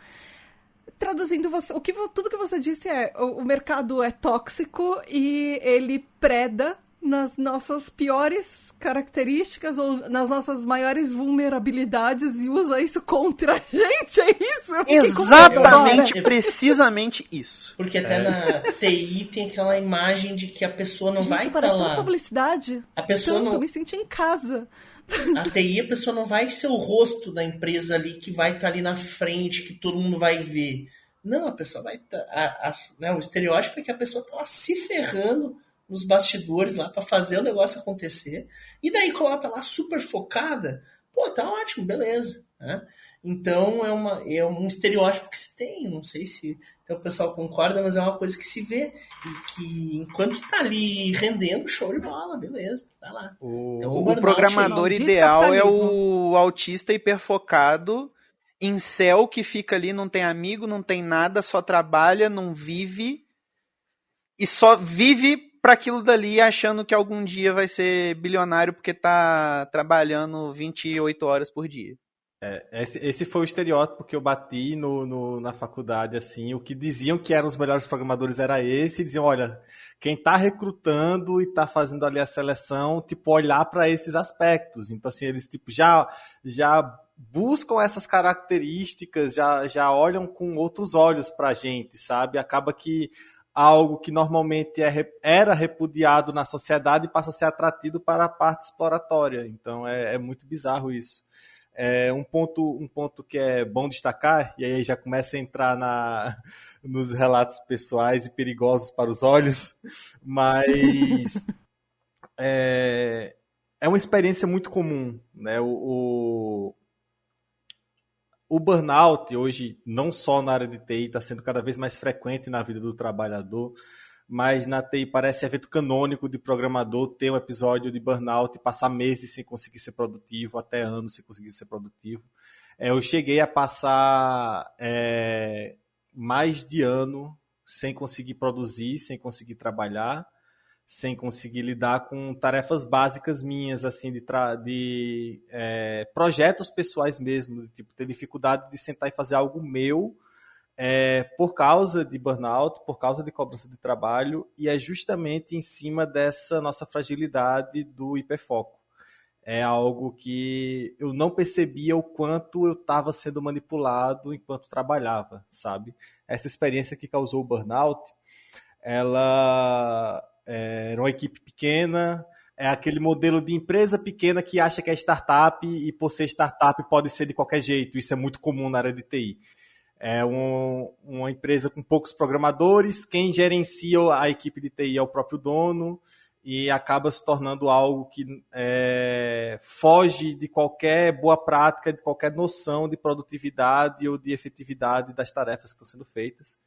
[SPEAKER 1] Traduzindo, tudo que você disse o mercado é tóxico e ele preda nas nossas piores características ou nas nossas maiores vulnerabilidades e usa isso contra a gente, é isso?
[SPEAKER 4] Exatamente, precisamente isso.
[SPEAKER 3] Porque até na TI tem aquela imagem de que a pessoa não vai estar lá.
[SPEAKER 1] Parece publicidade.
[SPEAKER 3] A pessoa não...
[SPEAKER 1] me senti em casa.
[SPEAKER 3] A TI, a pessoa não vai ser o rosto da empresa ali que vai estar ali na frente, que todo mundo vai ver. Não, a pessoa vai estar... o estereótipo é que a pessoa está lá se ferrando nos bastidores lá para fazer o negócio acontecer. E daí, quando ela tá lá super focada, tá ótimo, beleza. Né? Então, é um estereótipo que se tem. Não sei se o pessoal concorda, mas é uma coisa que se vê. E que, enquanto tá ali rendendo, show de bola, beleza, vai lá.
[SPEAKER 4] Então, o programador ideal é o autista hiperfocado, incel, que fica ali, não tem amigo, não tem nada, só trabalha, não vive, e só vive para aquilo dali, achando que algum dia vai ser bilionário porque tá trabalhando 28 horas por dia.
[SPEAKER 2] Esse foi o estereótipo que eu bati na faculdade, assim. O que diziam que eram os melhores programadores era esse, e diziam, olha, quem tá recrutando e tá fazendo ali a seleção, olhar para esses aspectos. Então, assim, eles, já buscam essas características, já olham com outros olhos pra gente, sabe? Acaba que algo que normalmente era repudiado na sociedade passa a ser atrativo para a parte exploratória. Então, é muito bizarro isso. Um ponto que é bom destacar, e aí já começa a entrar nos relatos pessoais e perigosos para os olhos, mas é uma experiência muito comum, né? O burnout hoje, não só na área de TI, está sendo cada vez mais frequente na vida do trabalhador, mas na TI parece evento canônico de programador ter um episódio de burnout e passar meses sem conseguir ser produtivo, até anos sem conseguir ser produtivo. Eu cheguei a passar mais de ano sem conseguir produzir, sem conseguir trabalhar, sem conseguir lidar com tarefas básicas minhas, assim, de projetos pessoais mesmo, ter dificuldade de sentar e fazer algo meu, por causa de burnout, por causa de cobrança de trabalho, e é justamente em cima dessa nossa fragilidade do hiperfoco. É algo que eu não percebia o quanto eu estava sendo manipulado enquanto trabalhava, sabe? Essa experiência que causou o burnout, ela era uma equipe pequena, é aquele modelo de empresa pequena que acha que é startup e por ser startup pode ser de qualquer jeito. Isso é muito comum na área de TI. É uma empresa com poucos programadores, quem gerencia a equipe de TI é o próprio dono e acaba se tornando algo que foge de qualquer boa prática, de qualquer noção de produtividade ou de efetividade das tarefas que estão sendo feitas.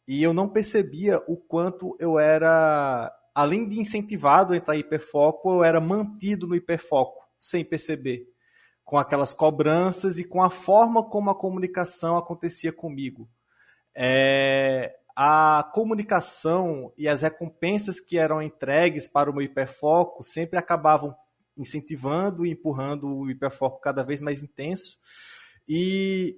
[SPEAKER 2] E eu não percebia o quanto eu era, além de incentivado a entrar em hiperfoco, eu era mantido no hiperfoco, sem perceber, com aquelas cobranças e com a forma como a comunicação acontecia comigo. A comunicação e as recompensas que eram entregues para o meu hiperfoco sempre acabavam incentivando e empurrando o hiperfoco cada vez mais intenso e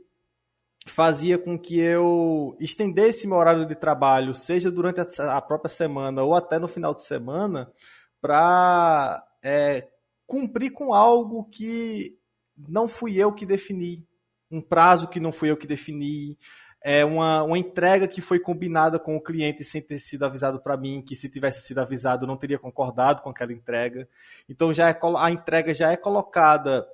[SPEAKER 2] fazia com que eu estendesse meu horário de trabalho, seja durante a própria semana ou até no final de semana, para cumprir com algo que não fui eu que defini, um prazo que não fui eu que defini, uma entrega que foi combinada com o cliente sem ter sido avisado para mim, que se tivesse sido avisado eu não teria concordado com aquela entrega. Então a entrega já é colocada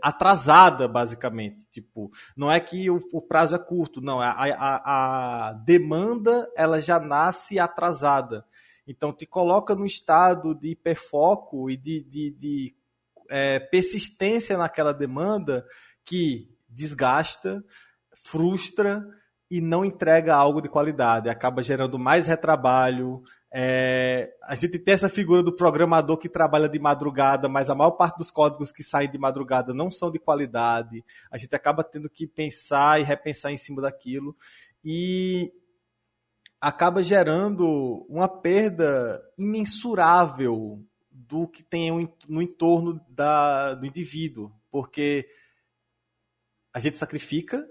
[SPEAKER 2] atrasada, basicamente. Tipo, não é que o prazo é curto, não. A demanda ela já nasce atrasada. Então, te coloca num estado de hiperfoco e de persistência naquela demanda que desgasta, frustra e não entrega algo de qualidade. Acaba gerando mais retrabalho. A gente tem essa figura do programador que trabalha de madrugada, mas a maior parte dos códigos que saem de madrugada não são de qualidade. A gente acaba tendo que pensar e repensar em cima daquilo. E acaba gerando uma perda imensurável do que tem no entorno do indivíduo, porque a gente sacrifica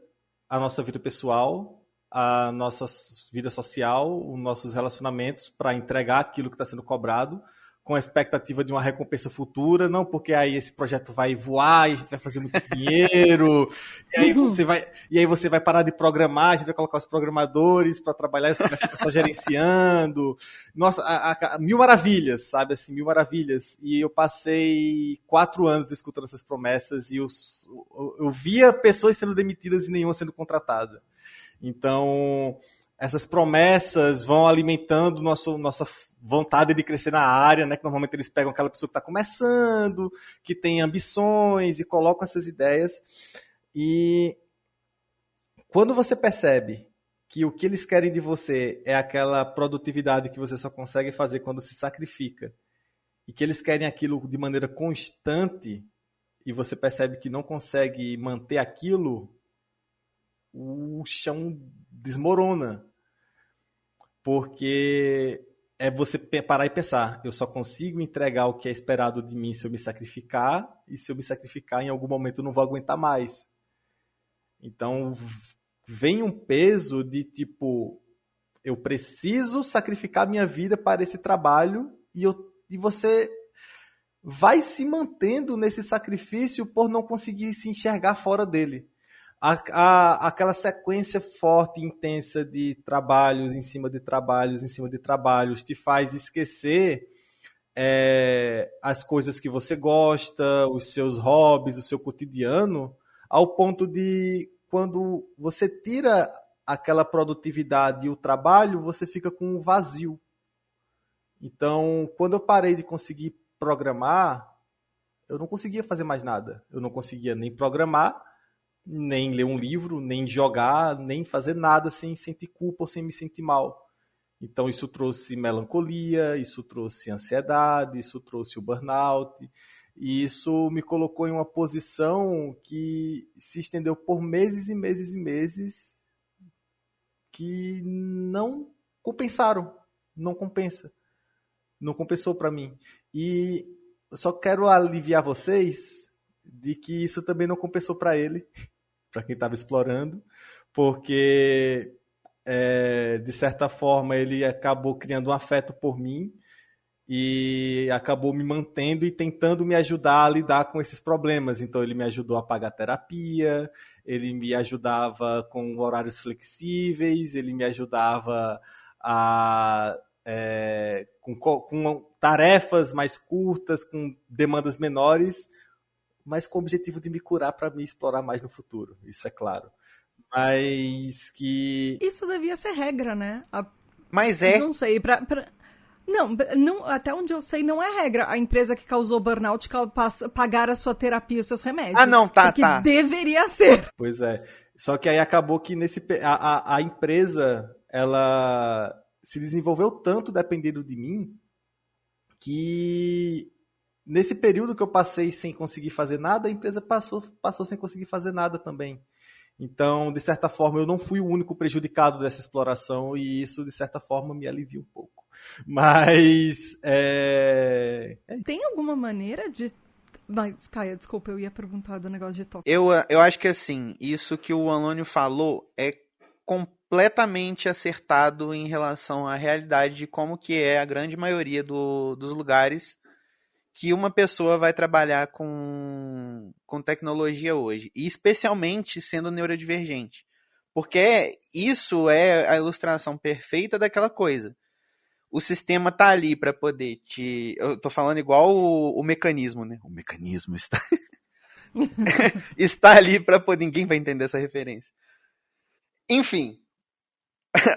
[SPEAKER 2] a nossa vida pessoal, a nossa vida social, os nossos relacionamentos para entregar aquilo que está sendo cobrado, com a expectativa de uma recompensa futura, não porque aí esse projeto vai voar e a gente vai fazer muito dinheiro, e aí você vai parar de programar, a gente vai colocar os programadores para trabalhar e você vai ficar só gerenciando. Nossa, mil maravilhas, sabe? Assim, mil maravilhas. E eu passei 4 anos escutando essas promessas e eu via pessoas sendo demitidas e nenhuma sendo contratada. Então, essas promessas vão alimentando nossa vontade de crescer na área, né? Que normalmente eles pegam aquela pessoa que está começando, que tem ambições e colocam essas ideias. E quando você percebe que o que eles querem de você é aquela produtividade que você só consegue fazer quando se sacrifica, e que eles querem aquilo de maneira constante, e você percebe que não consegue manter aquilo, o chão desmorona. Porque é você parar e pensar, eu só consigo entregar o que é esperado de mim se eu me sacrificar, e se eu me sacrificar, em algum momento eu não vou aguentar mais. Então, vem um peso de tipo, eu preciso sacrificar minha vida para esse trabalho, e você vai se mantendo nesse sacrifício por não conseguir se enxergar fora dele. Aquela sequência forte e intensa de trabalhos em cima de trabalhos em cima de trabalhos te faz esquecer as coisas que você gosta, os seus hobbies, o seu cotidiano, ao ponto de quando você tira aquela produtividade e o trabalho, você fica com um vazio. Então, quando eu parei de conseguir programar, eu não conseguia fazer mais nada. Eu não conseguia nem programar, nem ler um livro, nem jogar, nem fazer nada sem sentir culpa ou sem me sentir mal. Então isso trouxe melancolia, isso trouxe ansiedade, isso trouxe o burnout, e isso me colocou em uma posição que se estendeu por meses e meses e meses, que não compensaram, não compensa. Não compensou para mim. E eu só quero aliviar vocês de que isso também não compensou para ele, para quem estava explorando, porque, de certa forma, ele acabou criando um afeto por mim e acabou me mantendo e tentando me ajudar a lidar com esses problemas. Então, ele me ajudou a pagar terapia, ele me ajudava com horários flexíveis, ele me ajudava com tarefas mais curtas, com demandas menores, mas com o objetivo de me curar para me explorar mais no futuro, isso é claro. Mas que...
[SPEAKER 1] Isso devia ser regra, né?
[SPEAKER 4] Mas é...
[SPEAKER 1] Não sei, Não, até onde eu sei, não é regra a empresa que causou burnout pagar a sua terapia e os seus remédios.
[SPEAKER 4] Ah, não, tá.
[SPEAKER 1] Deveria ser.
[SPEAKER 2] Pois é. Só que aí acabou que a empresa, ela se desenvolveu tanto dependendo de mim, que nesse período que eu passei sem conseguir fazer nada, a empresa passou sem conseguir fazer nada também. Então, de certa forma, eu não fui o único prejudicado dessa exploração e isso, de certa forma, me alivia um pouco. Mas...
[SPEAKER 1] Tem alguma maneira de... Mas, Caia, desculpa, eu ia perguntar do negócio de toque.
[SPEAKER 4] Eu acho que, assim, isso que o Alônio falou é completamente acertado em relação à realidade de como que é a grande maioria dos lugares que uma pessoa vai trabalhar com tecnologia hoje, e especialmente sendo neurodivergente, porque isso é a ilustração perfeita daquela coisa. O sistema tá ali para poder eu tô falando igual o mecanismo, né? O mecanismo está está ali para poder... Ninguém vai entender essa referência. Enfim,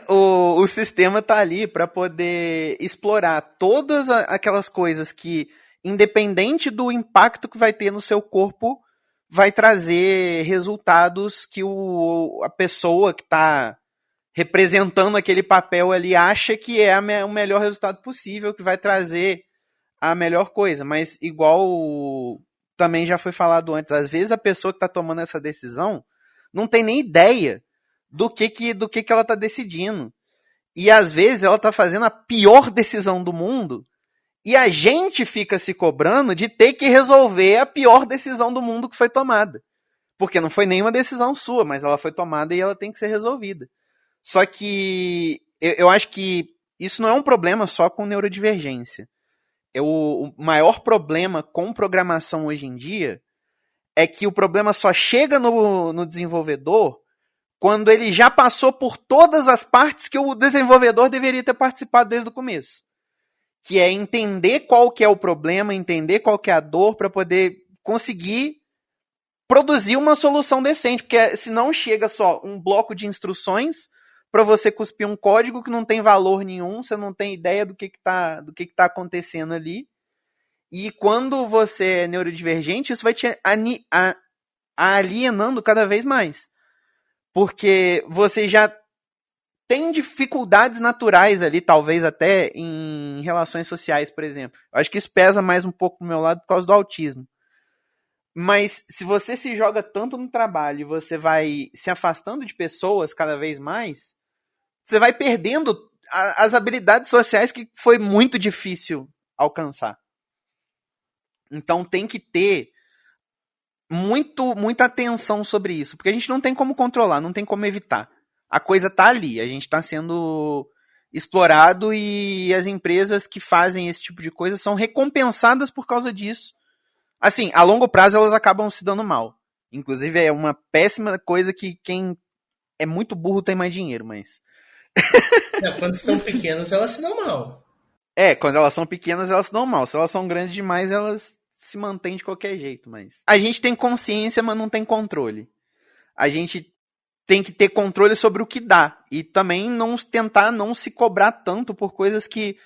[SPEAKER 4] o sistema está ali para poder explorar todas aquelas coisas que, independente do impacto que vai ter no seu corpo, vai trazer resultados que a pessoa que está representando aquele papel ali acha que é o melhor resultado possível, que vai trazer a melhor coisa. Mas igual também já foi falado antes, às vezes a pessoa que está tomando essa decisão não tem nem ideia do que ela está decidindo. E às vezes ela está fazendo a pior decisão do mundo e a gente fica se cobrando de ter que resolver a pior decisão do mundo que foi tomada. Porque não foi nenhuma decisão sua, mas ela foi tomada e ela tem que ser resolvida. Só que eu acho que isso não é um problema só com neurodivergência. O maior problema com programação hoje em dia é que o problema só chega no desenvolvedor quando ele já passou por todas as partes que o desenvolvedor deveria ter participado desde o começo. Que é entender qual que é o problema, entender qual que é a dor para poder conseguir produzir uma solução decente. Porque senão chega só um bloco de instruções para você cuspir um código que não tem valor nenhum, você não tem ideia do que tá acontecendo ali. E quando você é neurodivergente, isso vai te alienando cada vez mais. Porque você já tem dificuldades naturais ali, talvez até em relações sociais, por exemplo. Eu acho que isso pesa mais um pouco pro meu lado por causa do autismo. Mas se você se joga tanto no trabalho e você vai se afastando de pessoas cada vez mais, você vai perdendo as habilidades sociais que foi muito difícil alcançar. Então tem que ter muita atenção sobre isso, porque a gente não tem como controlar, não tem como evitar. A coisa tá ali, a gente tá sendo explorado e as empresas que fazem esse tipo de coisa são recompensadas por causa disso. Assim, a longo prazo elas acabam se dando mal. Inclusive é uma péssima coisa que quem é muito burro tem mais dinheiro, mas...
[SPEAKER 3] Quando são pequenas elas se dão mal.
[SPEAKER 4] Quando elas são pequenas elas se dão mal. Se elas são grandes demais elas se mantêm de qualquer jeito, mas... A gente tem consciência, mas não tem controle. A gente tem que ter controle sobre o que dá. E também tentar não se cobrar tanto por coisas que,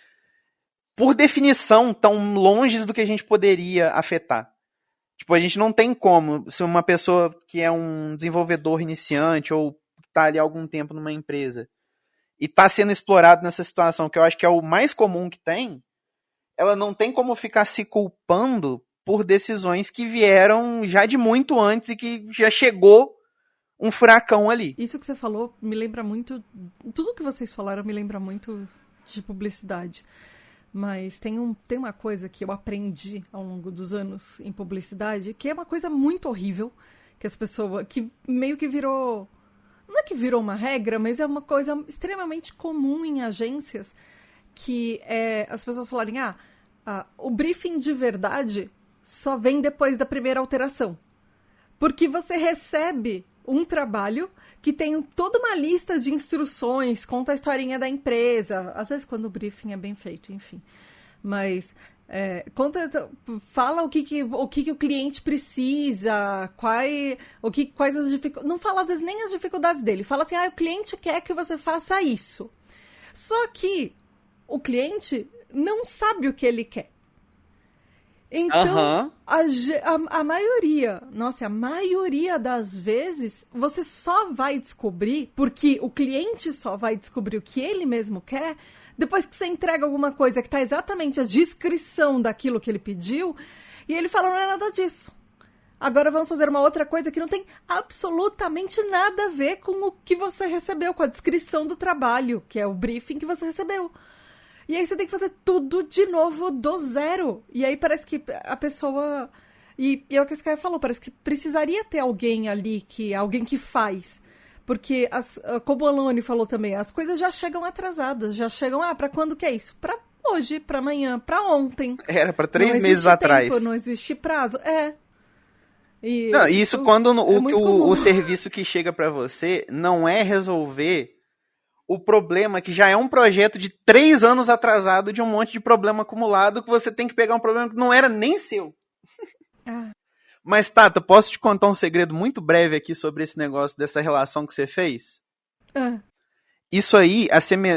[SPEAKER 4] por definição, estão longe do que a gente poderia afetar. Tipo, a gente não tem como, se uma pessoa que é um desenvolvedor iniciante ou está ali há algum tempo numa empresa e está sendo explorado nessa situação, que eu acho que é o mais comum que tem, ela não tem como ficar se culpando por decisões que vieram já de muito antes e que já chegou um furacão ali.
[SPEAKER 1] Isso que você falou me lembra muito... Tudo que vocês falaram me lembra muito de publicidade. Mas tem uma coisa que eu aprendi ao longo dos anos em publicidade, que é uma coisa muito horrível, que as pessoas... que meio que virou... Não é que virou uma regra, mas é uma coisa extremamente comum em agências, que é as pessoas falarem, o briefing de verdade só vem depois da primeira alteração. Porque você recebe um trabalho que tem toda uma lista de instruções, conta a historinha da empresa, às vezes quando o briefing é bem feito, enfim. Mas fala o que o cliente precisa, quais as dificuldades. Não fala às vezes nem as dificuldades dele, fala assim, o cliente quer que você faça isso. Só que o cliente não sabe o que ele quer. Então, a maioria das vezes, você só vai descobrir, porque o cliente só vai descobrir o que ele mesmo quer, depois que você entrega alguma coisa que está exatamente a descrição daquilo que ele pediu, e ele fala, não é nada disso. Agora vamos fazer uma outra coisa que não tem absolutamente nada a ver com o que você recebeu, com a descrição do trabalho, que é o briefing que você recebeu. E aí você tem que fazer tudo de novo do zero. E aí parece que a pessoa... E é o que esse cara falou, parece que precisaria ter alguém ali, alguém que faz. Porque, como o Alone falou também, as coisas já chegam atrasadas. Já chegam, pra quando que é isso? Pra hoje, pra amanhã, pra ontem.
[SPEAKER 4] Era pra 3 meses atrás.
[SPEAKER 1] Não existe prazo.
[SPEAKER 4] Isso quando o serviço que chega pra você não é resolver o problema que já é um projeto de 3 anos atrasado de um monte de problema acumulado que você tem que pegar um problema que não era nem seu. Mas, Tata, posso te contar um segredo muito breve aqui sobre esse negócio dessa relação que você fez? Isso aí,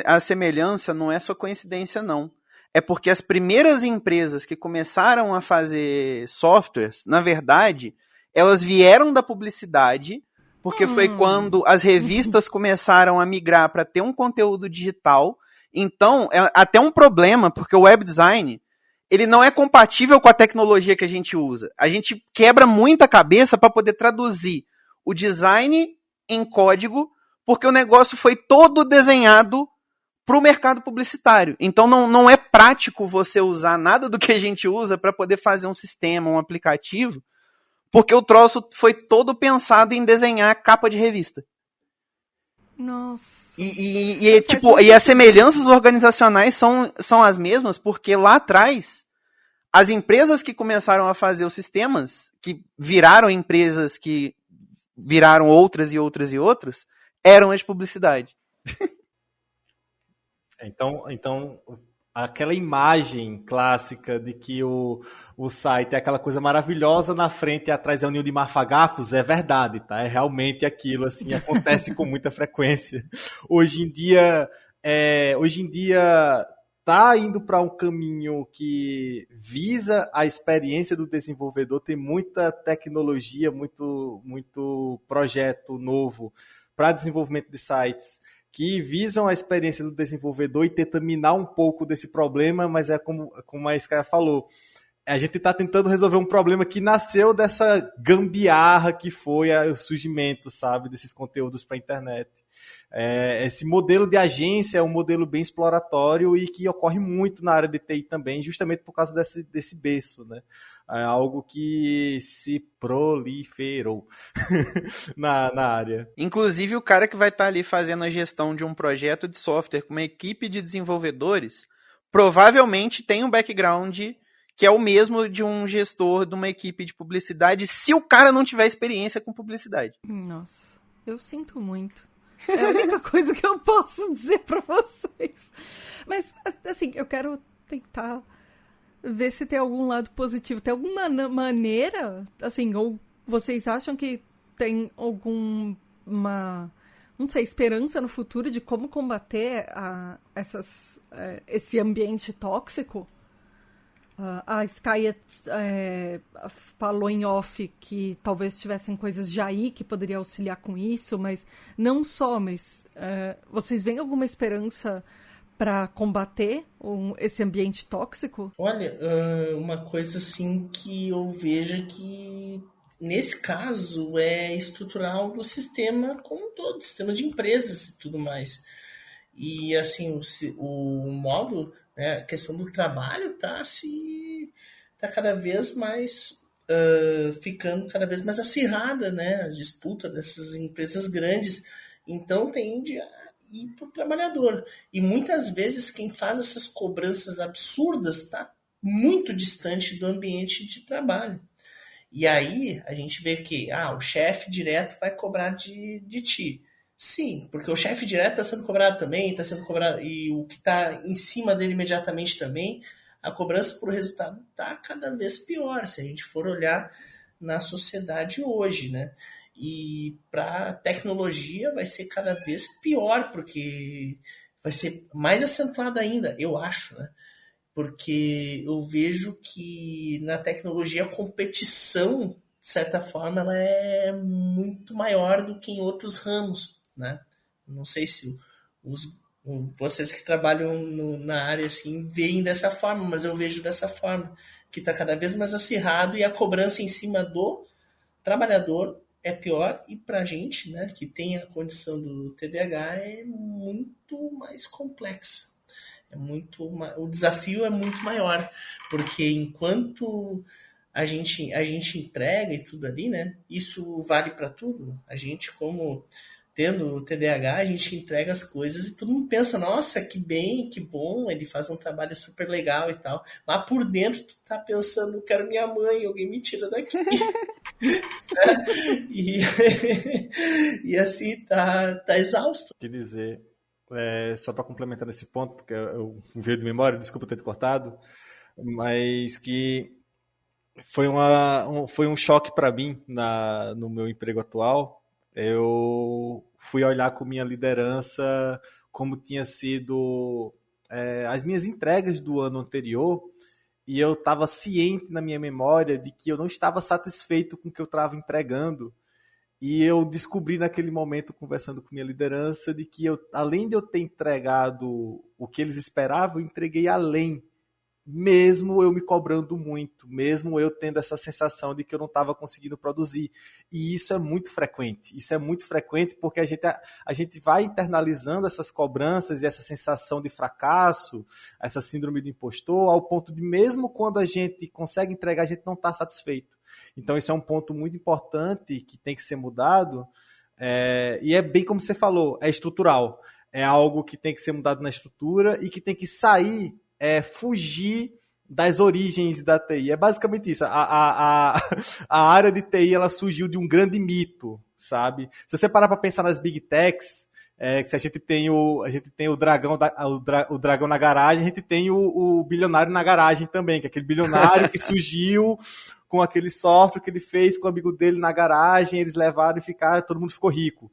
[SPEAKER 4] a semelhança não é só coincidência, não. É porque as primeiras empresas que começaram a fazer softwares, na verdade, elas vieram da publicidade, porque foi quando as revistas começaram a migrar para ter um conteúdo digital. Então, é até um problema, porque o web design, ele não é compatível com a tecnologia que a gente usa. A gente quebra muita cabeça para poder traduzir o design em código, porque o negócio foi todo desenhado para o mercado publicitário. Então não é prático você usar nada do que a gente usa para poder fazer um sistema, um aplicativo, porque o troço foi todo pensado em desenhar capa de revista.
[SPEAKER 1] Nossa.
[SPEAKER 4] E as semelhanças organizacionais são as mesmas, porque lá atrás, as empresas que começaram a fazer os sistemas, que viraram empresas que viraram outras e outras e outras, eram as de publicidade.
[SPEAKER 2] Então, aquela imagem clássica de que o site é aquela coisa maravilhosa na frente e atrás é um ninho de mafagafos, é verdade, tá? É realmente aquilo, assim, acontece com muita frequência. Hoje em dia tá indo para um caminho que visa a experiência do desenvolvedor, tem muita tecnologia, muito projeto novo para desenvolvimento de sites que visam a experiência do desenvolvedor e tenta minar um pouco desse problema, mas é como a Skye falou, a gente está tentando resolver um problema que nasceu dessa gambiarra que foi o surgimento, sabe, desses conteúdos para a internet. Esse modelo de agência é um modelo bem exploratório e que ocorre muito na área de TI também, justamente por causa desse berço, né? É algo que se proliferou na área.
[SPEAKER 4] Inclusive, o cara que vai estar ali fazendo a gestão de um projeto de software com uma equipe de desenvolvedores, provavelmente tem um background que é o mesmo de um gestor de uma equipe de publicidade, se o cara não tiver experiência com publicidade.
[SPEAKER 1] Nossa, eu sinto muito. É a única coisa que eu posso dizer pra vocês. Mas, assim, eu quero tentar ver se tem algum lado positivo. Tem alguma maneira, assim, ou vocês acham que tem alguma, não sei, esperança no futuro de como combater esse ambiente tóxico? A Skye falou em off que talvez tivessem coisas já aí que poderia auxiliar com isso, mas não só, mas vocês veem alguma esperança para combater esse ambiente tóxico?
[SPEAKER 3] Olha, uma coisa assim que eu vejo é que nesse caso é estrutural do sistema como um todo, sistema de empresas e tudo mais. E assim, o modo, né, a questão do trabalho tá cada vez mais ficando cada vez mais acirrada, né? A disputa dessas empresas grandes. Então tende a ir para o trabalhador. E muitas vezes quem faz essas cobranças absurdas está muito distante do ambiente de trabalho. E aí a gente vê que o chefe direto vai cobrar de ti. Sim, porque o chefe direto está sendo cobrado também, está sendo cobrado, e o que está em cima dele imediatamente também, a cobrança por resultado está cada vez pior, se a gente for olhar na sociedade hoje, né? E para a tecnologia vai ser cada vez pior, porque vai ser mais acentuada ainda, eu acho, né? Porque eu vejo que na tecnologia a competição, de certa forma, ela é muito maior do que em outros ramos, né? Não sei se vocês que trabalham na área assim veem dessa forma, mas eu vejo dessa forma, que está cada vez mais acirrado e a cobrança em cima do trabalhador é pior, e para a gente, né, que tem a condição do TDAH, é muito mais complexa. O desafio é muito maior, porque enquanto a gente entrega e tudo ali, né? Isso vale para tudo. A gente, como tendo o TDAH, a gente entrega as coisas e todo mundo pensa, nossa, que bem, que bom, ele faz um trabalho super legal e tal. Mas por dentro tu tá pensando, quero minha mãe, alguém me tira daqui. e assim tá exausto.
[SPEAKER 2] Que dizer, só para complementar esse ponto, porque eu veio de memória, desculpa ter te cortado, mas que Foi um choque para mim no meu emprego atual. Eu fui olhar com minha liderança como tinha sido as minhas entregas do ano anterior, e eu estava ciente na minha memória de que eu não estava satisfeito com o que eu estava entregando. E eu descobri naquele momento, conversando com minha liderança, de que além de eu ter entregado o que eles esperavam, eu entreguei além, mesmo eu me cobrando muito, mesmo eu tendo essa sensação de que eu não estava conseguindo produzir. E isso é muito frequente. Isso é muito frequente porque a gente vai internalizando essas cobranças e essa sensação de fracasso, essa síndrome do impostor, ao ponto de mesmo quando a gente consegue entregar, a gente não está satisfeito. Então, isso é um ponto muito importante que tem que ser mudado. E é bem como você falou, é estrutural. É algo que tem que ser mudado na estrutura e que tem que sair, fugir das origens da TI. É basicamente isso. A área de TI ela surgiu de um grande mito, sabe? Se você parar para pensar nas Big Techs, que se a gente tem o dragão, o dragão na garagem, a gente tem o bilionário na garagem também, que é aquele bilionário que surgiu com aquele software que ele fez com o amigo dele na garagem, eles levaram e todo mundo ficou rico.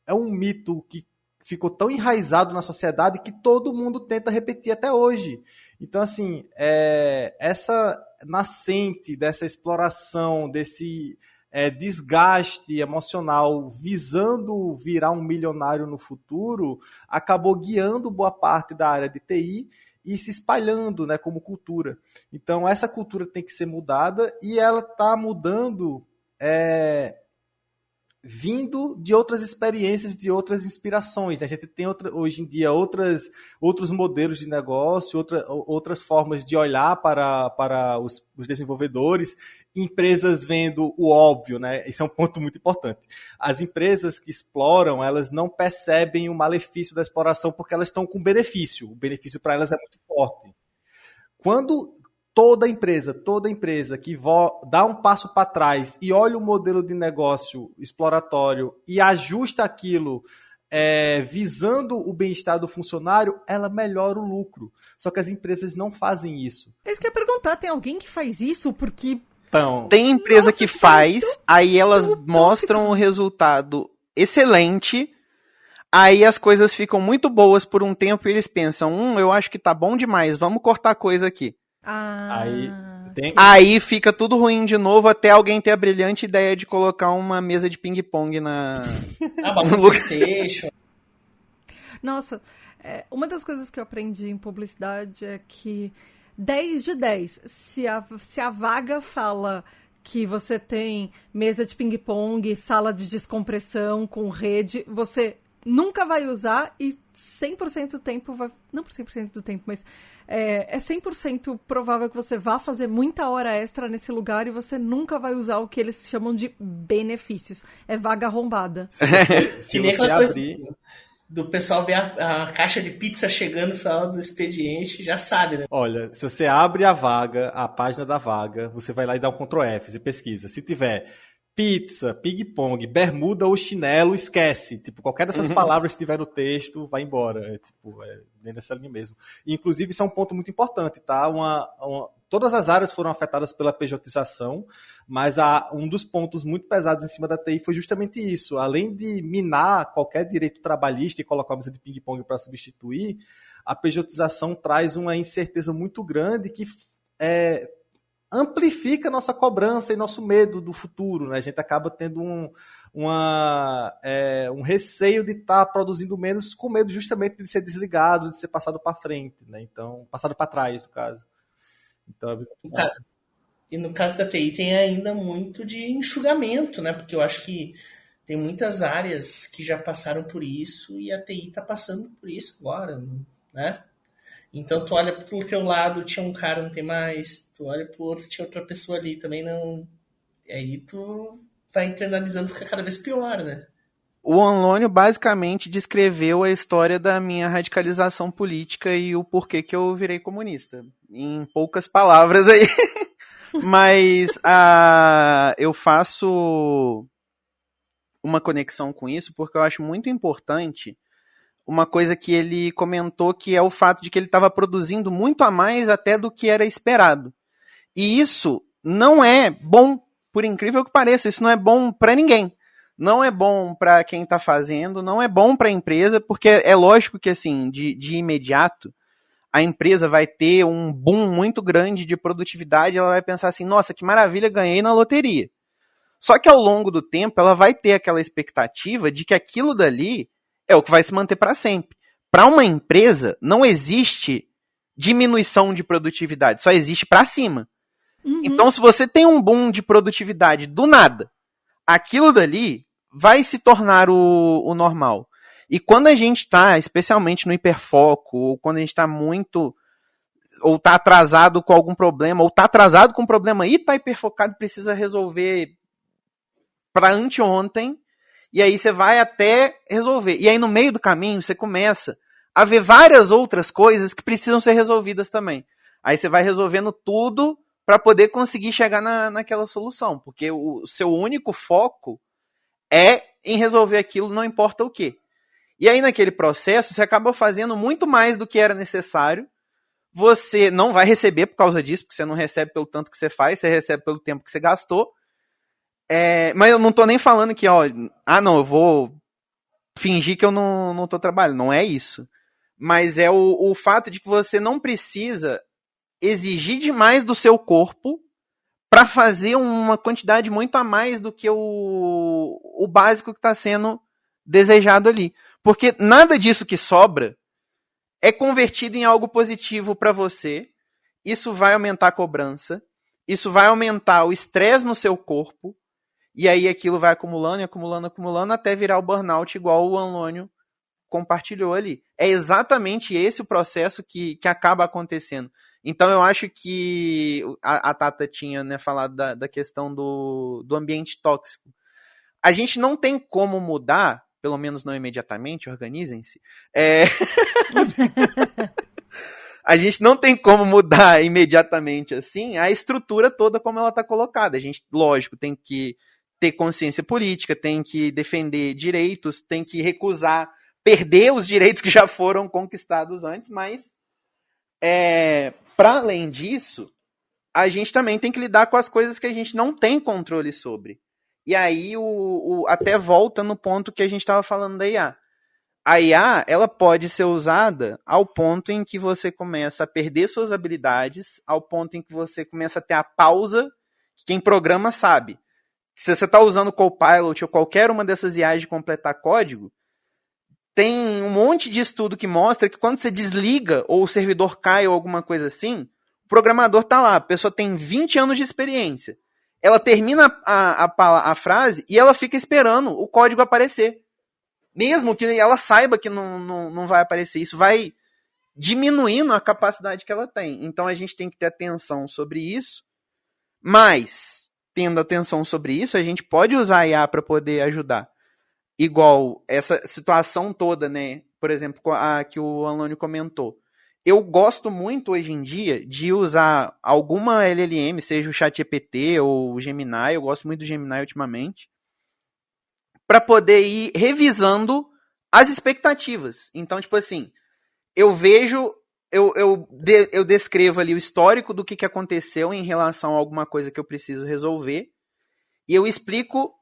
[SPEAKER 2] É um mito que ficou tão enraizado na sociedade que todo mundo tenta repetir até hoje. Então, assim, essa nascente dessa exploração, desse desgaste emocional visando virar um milionário no futuro, acabou guiando boa parte da área de TI e se espalhando, né, como cultura. Então, essa cultura tem que ser mudada e ela está mudando vindo de outras experiências, de outras inspirações. Né? A gente tem hoje em dia outros modelos de negócio, outras formas de olhar para os desenvolvedores, empresas vendo o óbvio, né? Isso é um ponto muito importante. As empresas que exploram, elas não percebem o malefício da exploração porque elas estão com benefício. O benefício para elas é muito forte. Quando toda empresa que dá um passo para trás e olha o modelo de negócio exploratório e ajusta aquilo visando o bem-estar do funcionário, ela melhora o lucro. Só que as empresas não fazem isso.
[SPEAKER 1] É isso que eu ia perguntar, tem alguém que faz isso? Porque...
[SPEAKER 2] Então,
[SPEAKER 4] tem empresa que faz, aí elas mostram o resultado excelente, aí as coisas ficam muito boas por um tempo e eles pensam, eu acho que tá bom demais, vamos cortar coisa aqui. Aí fica tudo ruim de novo até alguém ter a brilhante ideia de colocar uma mesa de ping-pong no
[SPEAKER 3] PlayStation.
[SPEAKER 1] Nossa, uma das coisas que eu aprendi em publicidade é que 10 de 10, se a vaga fala que você tem mesa de ping-pong, sala de descompressão com rede, você nunca vai usar e 100% do tempo vai... Não por 100% do tempo, mas é 100% provável que você vá fazer muita hora extra nesse lugar e você nunca vai usar o que eles chamam de benefícios. É vaga arrombada.
[SPEAKER 2] Se você abrir...
[SPEAKER 3] Do pessoal ver a caixa de pizza chegando no final do expediente, já sabe, né?
[SPEAKER 2] Olha, se você abre a página da vaga, você vai lá e dá um Ctrl F e pesquisa. Se tiver pizza, ping-pong, bermuda ou chinelo, esquece. Tipo, qualquer dessas palavras que tiver no texto, vai embora. Nem nessa linha mesmo. E, inclusive, isso é um ponto muito importante, tá? Todas as áreas foram afetadas pela pejotização, mas um dos pontos muito pesados em cima da TI foi justamente isso. Além de minar qualquer direito trabalhista e colocar uma mesa de ping-pong para substituir, a pejotização traz uma incerteza muito grande que amplifica nossa cobrança e nosso medo do futuro. Né? A gente acaba tendo um receio de estar produzindo menos, com medo justamente de ser desligado, de ser passado para frente. Né? Então, passado para trás, no caso. Então,
[SPEAKER 3] e no caso da TI tem ainda muito de enxugamento, né? Porque eu acho que tem muitas áreas que já passaram por isso e a TI está passando por isso agora, né? Então tu olha pro teu lado, tinha um cara, não tem mais, tu olha pro outro, tinha outra pessoa ali, também não... E aí tu vai internalizando, fica cada vez pior, né?
[SPEAKER 4] O Onlônio basicamente descreveu a história da minha radicalização política e o porquê que eu virei comunista. Em poucas palavras aí. Mas eu faço uma conexão com isso porque eu acho muito importante uma coisa que ele comentou, que é o fato de que ele estava produzindo muito a mais até do que era esperado. E isso não é bom, por incrível que pareça. Isso não é bom para ninguém. Não é bom para quem está fazendo, não é bom para a empresa, porque é lógico que, assim, de imediato, a empresa vai ter um boom muito grande de produtividade, ela vai pensar assim, nossa, que maravilha, ganhei na loteria. Só que ao longo do tempo, ela vai ter aquela expectativa de que aquilo dali é o que vai se manter para sempre. Para uma empresa, não existe diminuição de produtividade, só existe para cima. Uhum. Então, se você tem um boom de produtividade do nada, aquilo dali vai se tornar o normal. E quando a gente está, especialmente no hiperfoco, ou quando a gente está muito, ou está atrasado com algum problema, ou está atrasado com um problema e está hiperfocado e precisa resolver para anteontem, e aí você vai até resolver. E aí no meio do caminho você começa a ver várias outras coisas que precisam ser resolvidas também. Aí você vai resolvendo tudo para poder conseguir chegar naquela solução, porque o seu único foco é em resolver aquilo, não importa o quê. E aí naquele processo você acaba fazendo muito mais do que era necessário. Você não vai receber por causa disso, porque você não recebe pelo tanto que você faz, você recebe pelo tempo que você gastou. Mas eu não tô nem falando que, não, eu vou fingir que eu não tô trabalhando. Não é isso. Mas é o fato de que você não precisa exigir demais do seu corpo para fazer uma quantidade muito a mais do que o básico que está sendo desejado ali. Porque nada disso que sobra é convertido em algo positivo para você. Isso vai aumentar a cobrança, isso vai aumentar o estresse no seu corpo, e aí aquilo vai acumulando, acumulando, acumulando, até virar o burnout, igual o Anlônio compartilhou ali. É exatamente esse o processo que acaba acontecendo. Então eu acho que a Tata tinha, né, falado da questão do ambiente tóxico. A gente não tem como mudar, pelo menos não imediatamente, organizem-se. A gente não tem como mudar imediatamente assim a estrutura toda como ela está colocada. A gente, lógico, tem que ter consciência política, tem que defender direitos, tem que recusar, perder os direitos que já foram conquistados antes, mas para além disso, a gente também tem que lidar com as coisas que a gente não tem controle sobre. E aí até volta no ponto que a gente estava falando da IA. A IA, ela pode ser usada ao ponto em que você começa a perder suas habilidades, ao ponto em que você começa a ter a pausa, que quem programa sabe. Se você está usando o Copilot ou qualquer uma dessas IAs de completar código, tem um monte de estudo que mostra que quando você desliga ou o servidor cai ou alguma coisa assim, o programador está lá, a pessoa tem 20 anos de experiência. Ela termina a frase e ela fica esperando o código aparecer. Mesmo que ela saiba que não vai aparecer. Isso vai diminuindo a capacidade que ela tem. Então a gente tem que ter atenção sobre isso. Mas, tendo atenção sobre isso, a gente pode usar a IA para poder ajudar. Igual essa situação toda, né? Por exemplo, a que o Anlônio comentou. Eu gosto muito hoje em dia de usar alguma LLM, seja o ChatGPT ou o Gemini. Eu gosto muito do Gemini ultimamente. Para poder ir revisando as expectativas. Então, tipo assim, eu vejo, eu descrevo ali o histórico do que aconteceu em relação a alguma coisa que eu preciso resolver, e eu explico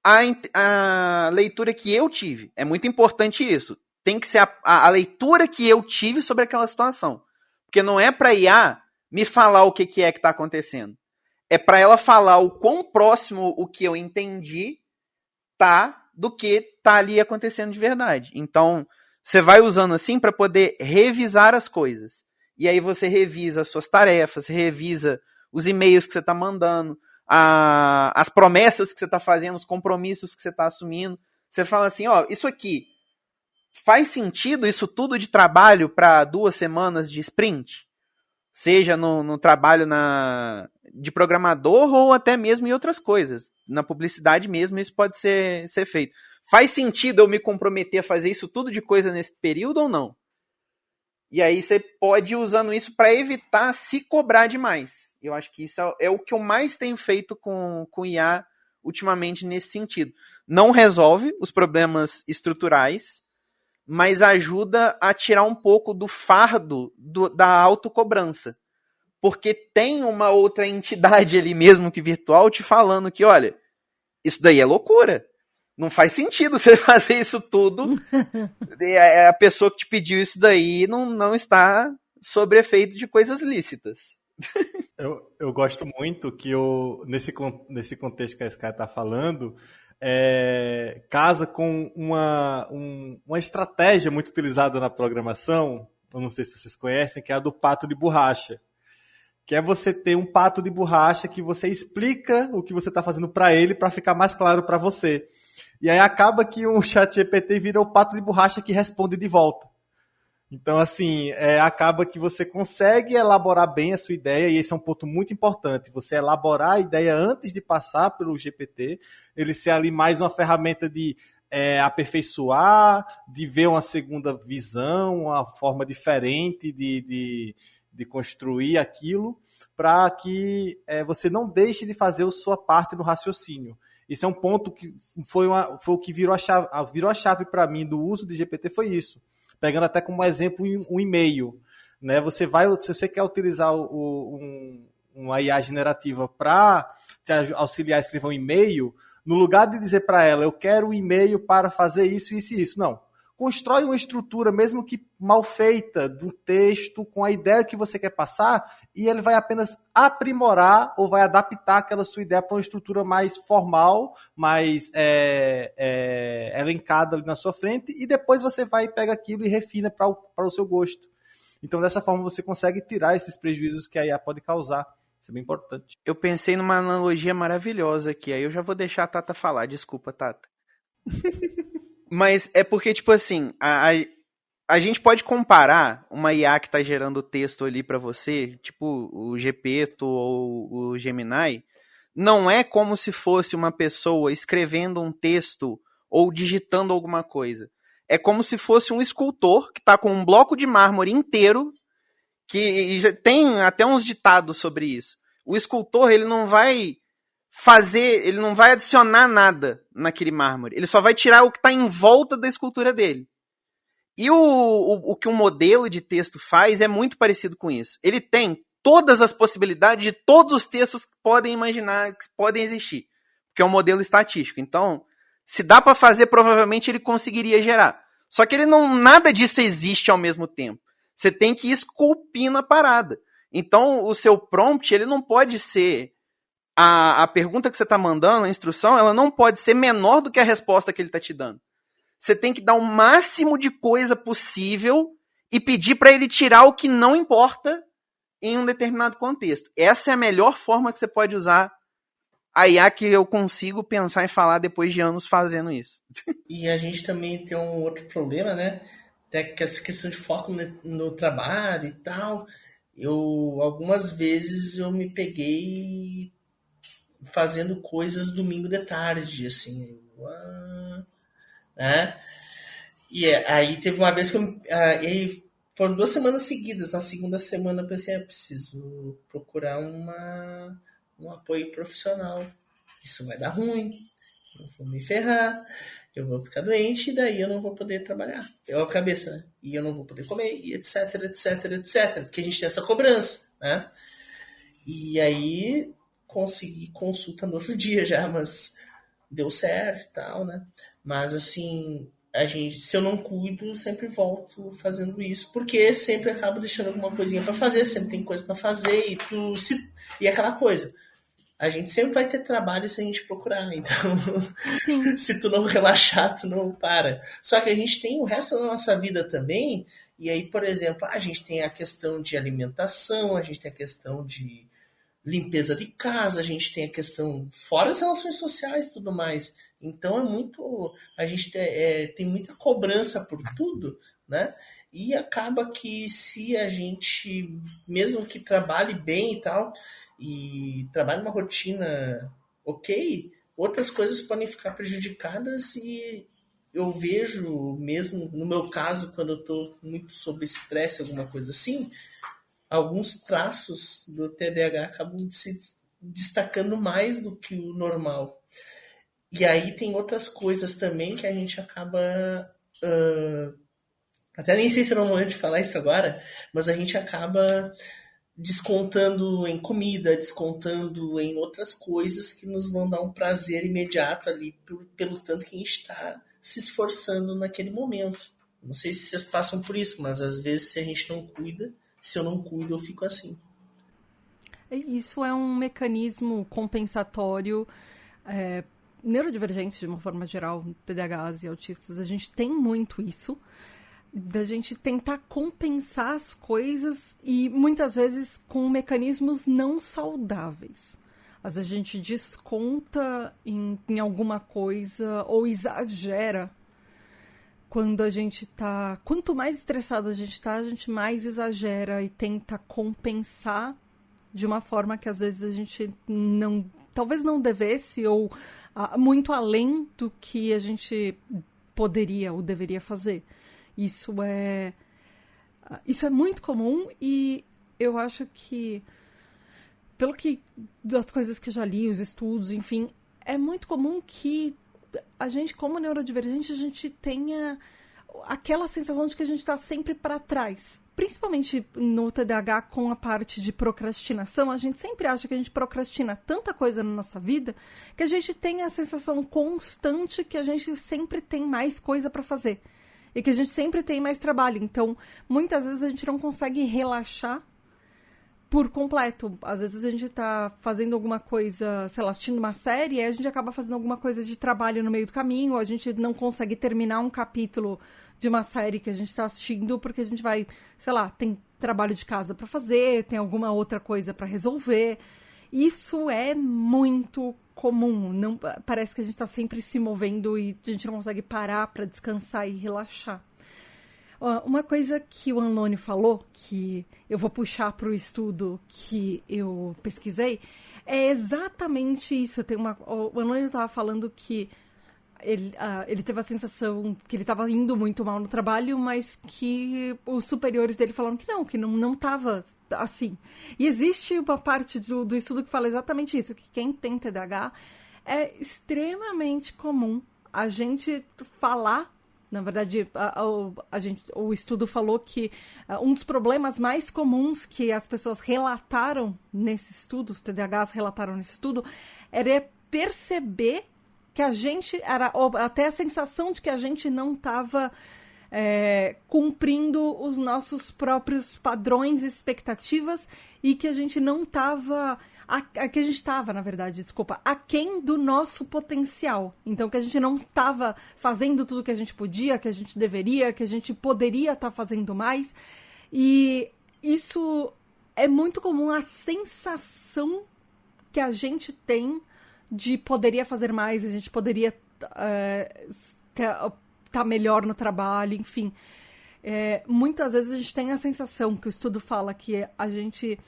[SPEAKER 4] a leitura que eu tive. É muito importante isso. Tem que ser a leitura que eu tive sobre aquela situação. Porque não é para IA me falar o que é que está acontecendo. É para ela falar o quão próximo o que eu entendi do que tá ali acontecendo de verdade. Então, você vai usando assim para poder revisar as coisas. E aí você revisa as suas tarefas, revisa os e-mails que você tá mandando, as promessas que você tá fazendo, os compromissos que você tá assumindo. Você fala assim, isso aqui faz sentido, isso tudo de trabalho para 2 semanas de sprint? Seja no trabalho de programador ou até mesmo em outras coisas. Na publicidade mesmo isso pode ser feito. Faz sentido eu me comprometer a fazer isso tudo de coisa nesse período ou não? E aí você pode ir usando isso para evitar se cobrar demais. Eu acho que isso é o que eu mais tenho feito com IA ultimamente nesse sentido. Não resolve os problemas estruturais, mas ajuda a tirar um pouco do fardo da autocobrança. porque tem uma outra entidade ali mesmo que virtual te falando que, olha, isso daí é loucura. Não faz sentido você fazer isso tudo. A pessoa que te pediu isso daí não está sob efeito de coisas lícitas.
[SPEAKER 2] Eu gosto muito que nesse contexto que a Sky está falando, casa com uma estratégia muito utilizada na programação, eu não sei se vocês conhecem, que é a do pato de borracha. Que é você ter um pato de borracha que você explica o que você está fazendo para ele para ficar mais claro para você. E aí acaba que o ChatGPT vira o pato de borracha que responde de volta. Então, assim, acaba que você consegue elaborar bem a sua ideia, e esse é um ponto muito importante. Você elaborar a ideia antes de passar pelo GPT, ele ser ali mais uma ferramenta de aperfeiçoar, de ver uma segunda visão, uma forma diferente de construir aquilo, para que você não deixe de fazer a sua parte no raciocínio. Esse é um ponto que foi o que virou a chave para mim do uso de GPT, foi isso. Pegando até como exemplo um e-mail. Né? Se você quer utilizar uma IA generativa para te auxiliar a escrever um e-mail, no lugar de dizer para ela, eu quero um e-mail para fazer isso, isso e isso. Não. Constrói uma estrutura, mesmo que mal feita, de um texto com a ideia que você quer passar, e ele vai apenas aprimorar ou vai adaptar aquela sua ideia para uma estrutura mais formal, mais elencada ali na sua frente, e depois você vai e pega aquilo e refina para o seu gosto. Então, dessa forma, você consegue tirar esses prejuízos que a IA pode causar. Isso é bem importante.
[SPEAKER 4] Eu pensei numa analogia maravilhosa aqui, aí eu já vou deixar a Tata falar. Desculpa, Tata. Mas é porque, tipo assim, a gente pode comparar uma IA que tá gerando texto ali pra você, tipo o Gepeto ou o Gemini, não é como se fosse uma pessoa escrevendo um texto ou digitando alguma coisa. É como se fosse um escultor que tá com um bloco de mármore inteiro, que já tem até uns ditados sobre isso. O escultor, ele não vai adicionar nada naquele mármore. Ele só vai tirar o que está em volta da escultura dele. E o que um modelo de texto faz é muito parecido com isso. Ele tem todas as possibilidades de todos os textos que podem imaginar, que podem existir. Porque é um modelo estatístico. Então, se dá para fazer, provavelmente ele conseguiria gerar. Só que nada disso existe ao mesmo tempo. Você tem que ir esculpindo a parada. Então, o seu prompt, ele não pode ser... A pergunta que você está mandando, a instrução, ela não pode ser menor do que a resposta que ele está te dando. Você tem que dar o máximo de coisa possível e pedir para ele tirar o que não importa em um determinado contexto. Essa é a melhor forma que você pode usar a IA que eu consigo pensar e falar depois de anos fazendo isso.
[SPEAKER 3] E a gente também tem um outro problema, né? Que essa questão de foco no trabalho e tal. Algumas vezes eu me peguei fazendo coisas domingo de tarde, assim, né? E aí teve uma vez que por 2 semanas seguidas, na segunda semana eu pensei, preciso procurar um apoio profissional. Isso vai dar ruim, eu vou me ferrar, eu vou ficar doente e daí eu não vou poder trabalhar. A cabeça, né? E eu não vou poder comer, e etc, etc, etc. Porque a gente tem essa cobrança, né? E aí consegui consulta no outro dia já, mas deu certo e tal, né? Mas assim, se eu não cuido, sempre volto fazendo isso, porque sempre acabo deixando alguma coisinha para fazer, sempre tem coisa para fazer e aquela coisa. A gente sempre vai ter trabalho se a gente procurar, então se tu não relaxar, tu não para. Só que a gente tem o resto da nossa vida também, e aí, por exemplo, a gente tem a questão de alimentação, a gente tem a questão de limpeza de casa, a gente tem a questão fora as relações sociais e tudo mais. Então a gente tem muita cobrança por tudo, né? E acaba que se a gente, mesmo que trabalhe bem e tal, e trabalhe uma rotina ok, outras coisas podem ficar prejudicadas, e eu vejo, mesmo no meu caso, quando eu estou muito sob estresse, alguma coisa assim, alguns traços do TDAH acabam se destacando mais do que o normal. E aí tem outras coisas também que a gente acaba... até nem sei se era o momento de falar isso agora, mas a gente acaba descontando em comida, descontando em outras coisas que nos vão dar um prazer imediato ali pelo tanto que a gente está se esforçando naquele momento. Não sei se vocês passam por isso, mas às vezes se a gente não cuida, se eu não cuido, eu fico assim.
[SPEAKER 1] Isso é um mecanismo compensatório neurodivergente, de uma forma geral, TDAHs e autistas, a gente tem muito isso, da gente tentar compensar as coisas e muitas vezes com mecanismos não saudáveis. Às vezes a gente desconta em alguma coisa ou exagera quando a gente tá... Quanto mais estressado a gente mais exagera e tenta compensar de uma forma que às vezes a gente não... Talvez não devesse ou muito além do que a gente poderia ou deveria fazer. Isso é muito comum e eu acho que, pelo que das coisas que eu já li, os estudos, enfim, é muito comum que a gente, como neurodivergente, a gente tenha aquela sensação de que a gente está sempre para trás. Principalmente no TDAH, com a parte de procrastinação, a gente sempre acha que a gente procrastina tanta coisa na nossa vida que a gente tem a sensação constante que a gente sempre tem mais coisa para fazer. E que a gente sempre tem mais trabalho. Então, muitas vezes a gente não consegue relaxar por completo. Às vezes a gente tá fazendo alguma coisa, sei lá, assistindo uma série, e a gente acaba fazendo alguma coisa de trabalho no meio do caminho, ou a gente não consegue terminar um capítulo de uma série que a gente tá assistindo, porque a gente vai, sei lá, tem trabalho de casa para fazer, tem alguma outra coisa para resolver. Isso é muito comum. Não, parece que a gente está sempre se movendo e a gente não consegue parar para descansar e relaxar. Uma coisa que o Anlone falou, que eu vou puxar para o estudo que eu pesquisei, é exatamente isso. O Anlone estava falando que ele teve a sensação que ele estava indo muito mal no trabalho, mas que os superiores dele falaram que não estava assim. E existe uma parte do estudo que fala exatamente isso, que quem tem TDAH é extremamente comum a gente falar. Na verdade, o estudo falou que um dos problemas mais comuns que as pessoas relataram nesse estudo, os TDAHs relataram nesse estudo, era perceber que a gente, era até a sensação de que a gente não estava cumprindo os nossos próprios padrões e expectativas e que a gente não estava... que a gente estava, na verdade, aquém do nosso potencial. Então, que a gente não estava fazendo tudo que a gente podia, que a gente deveria, que a gente poderia estar fazendo mais. E isso é muito comum, a sensação que a gente tem de poderia fazer mais, a gente poderia tá melhor no trabalho, enfim. Muitas vezes a gente tem a sensação que o estudo fala que a gente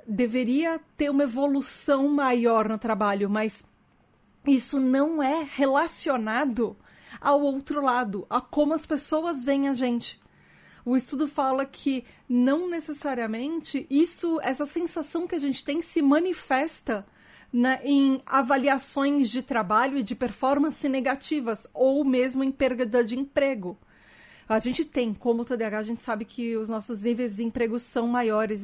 [SPEAKER 1] deveria ter uma evolução maior no trabalho, mas isso não é relacionado ao outro lado, a como as pessoas veem a gente. O estudo fala que não necessariamente essa sensação que a gente tem se manifesta em avaliações de trabalho e de performance negativas, ou mesmo em perda de emprego. A gente tem, como TDAH, a gente sabe que os nossos níveis de emprego são maiores,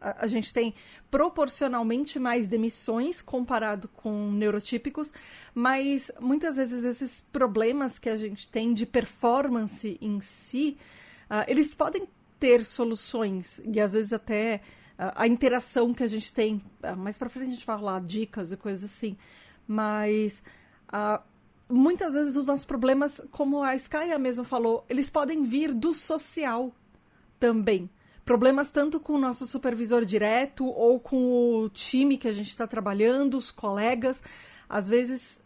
[SPEAKER 1] a gente tem proporcionalmente mais demissões comparado com neurotípicos, mas muitas vezes esses problemas que a gente tem de performance em si, eles podem ter soluções, e às vezes até a interação que a gente tem, mais pra frente a gente vai falar dicas e coisas assim, mas muitas vezes os nossos problemas, como a Skaya mesmo falou, eles podem vir do social também. Problemas tanto com o nosso supervisor direto ou com o time que a gente está trabalhando, os colegas. Às vezes,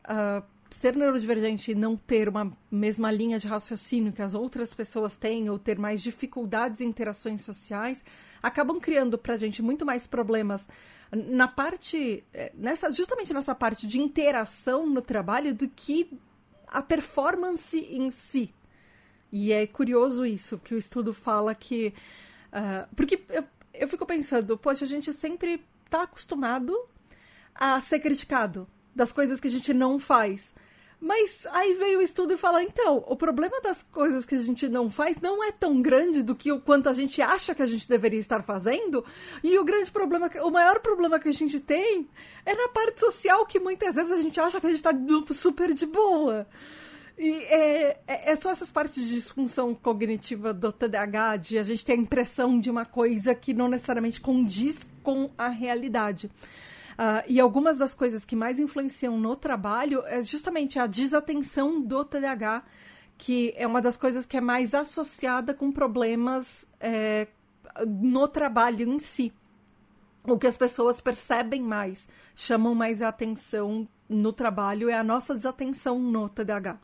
[SPEAKER 1] ser neurodivergente e não ter uma mesma linha de raciocínio que as outras pessoas têm ou ter mais dificuldades em interações sociais, acabam criando pra gente muito mais problemas na parte, justamente nessa parte de interação no trabalho do que a performance em si. E é curioso isso, que o estudo fala que... porque eu fico pensando, poxa, a gente sempre tá acostumado a ser criticado das coisas que a gente não faz. Mas aí veio o estudo e fala, então, o problema das coisas que a gente não faz não é tão grande do que o quanto a gente acha que a gente deveria estar fazendo. E o grande problema, o maior problema que a gente tem é na parte social, que muitas vezes a gente acha que a gente está super de boa. E é só essas partes de disfunção cognitiva do TDAH, de a gente ter a impressão de uma coisa que não necessariamente condiz com a realidade. E algumas das coisas que mais influenciam no trabalho é justamente a desatenção do TDAH, que é uma das coisas que é mais associada com problemas no trabalho em si. O que as pessoas percebem mais, chamam mais a atenção no trabalho é a nossa desatenção no TDAH.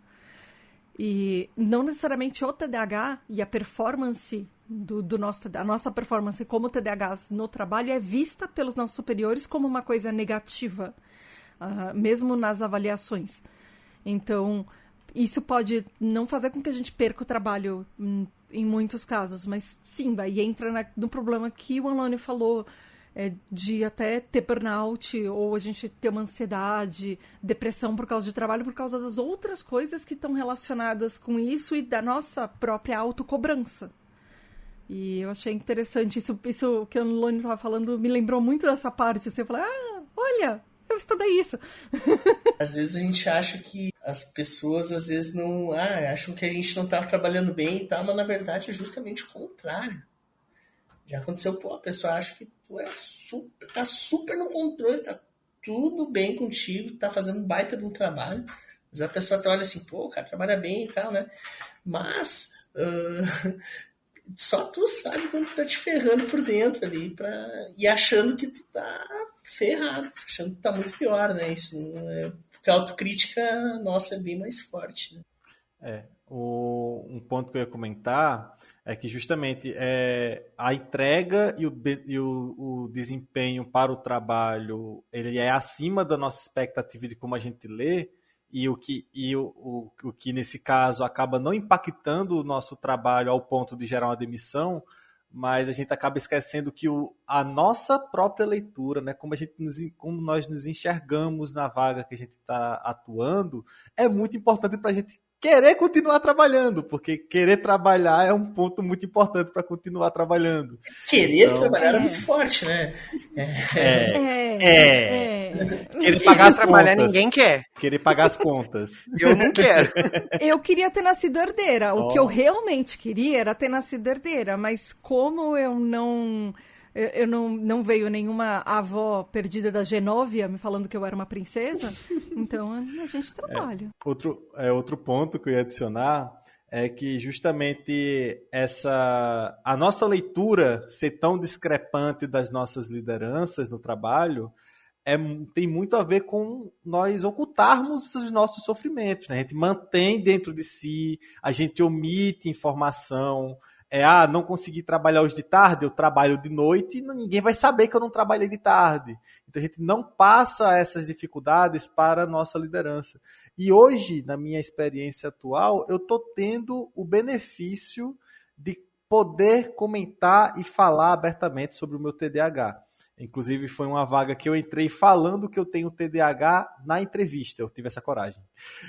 [SPEAKER 1] E não necessariamente o TDAH e a performance a nossa performance como TDAHs no trabalho é vista pelos nossos superiores como uma coisa negativa, mesmo nas avaliações. Então, isso pode não fazer com que a gente perca o trabalho em muitos casos, mas sim, vai entra no problema que o Alone falou, de até ter burnout, ou a gente ter uma ansiedade, depressão por causa de trabalho, por causa das outras coisas que estão relacionadas com isso e da nossa própria autocobrança. E eu achei interessante, isso que o Alone estava falando me lembrou muito dessa parte, assim, eu falei, olha, eu estudei isso.
[SPEAKER 3] Às vezes a gente acha que as pessoas, às vezes, não acham que a gente não está trabalhando bem e tal, mas na verdade é justamente o contrário. Já aconteceu, a pessoa acha que tu tá super no controle, tá tudo bem contigo, tá fazendo um baita de um trabalho, mas a pessoa até olha assim, o cara trabalha bem e tal, né? Mas só tu sabe quando tu tá te ferrando por dentro ali, e achando que tu tá ferrado, achando que tá muito pior, né? Isso porque a autocrítica nossa é bem mais forte, né?
[SPEAKER 2] Um ponto que eu ia comentar é que justamente a entrega e o desempenho para o trabalho ele é acima da nossa expectativa de como a gente lê, e o que nesse caso acaba não impactando o nosso trabalho ao ponto de gerar uma demissão, mas a gente acaba esquecendo que a nossa própria leitura, né, como nós nos enxergamos na vaga que a gente está atuando, é muito importante para a gente querer continuar trabalhando, porque querer trabalhar é um ponto muito importante para continuar trabalhando.
[SPEAKER 3] Querer trabalhar é muito forte, né?
[SPEAKER 2] Querer pagar as
[SPEAKER 4] trabalhar
[SPEAKER 2] contas.
[SPEAKER 4] Ninguém quer.
[SPEAKER 2] Querer pagar as contas.
[SPEAKER 4] Eu não quero.
[SPEAKER 1] Eu queria ter nascido herdeira. O que eu realmente queria era ter nascido herdeira, mas como eu não veio nenhuma avó perdida da Genóvia me falando que eu era uma princesa, então a gente trabalha.
[SPEAKER 2] Outro ponto que eu ia adicionar é que justamente a nossa leitura ser tão discrepante das nossas lideranças no trabalho tem muito a ver com nós ocultarmos os nossos sofrimentos, né? A gente mantém dentro de si, a gente omite informação, não consegui trabalhar hoje de tarde, eu trabalho de noite e ninguém vai saber que eu não trabalhei de tarde. Então a gente não passa essas dificuldades para a nossa liderança. E hoje, na minha experiência atual, eu estou tendo o benefício de poder comentar e falar abertamente sobre o meu TDAH. Inclusive, foi uma vaga que eu entrei falando que eu tenho TDAH na entrevista. Eu tive essa coragem.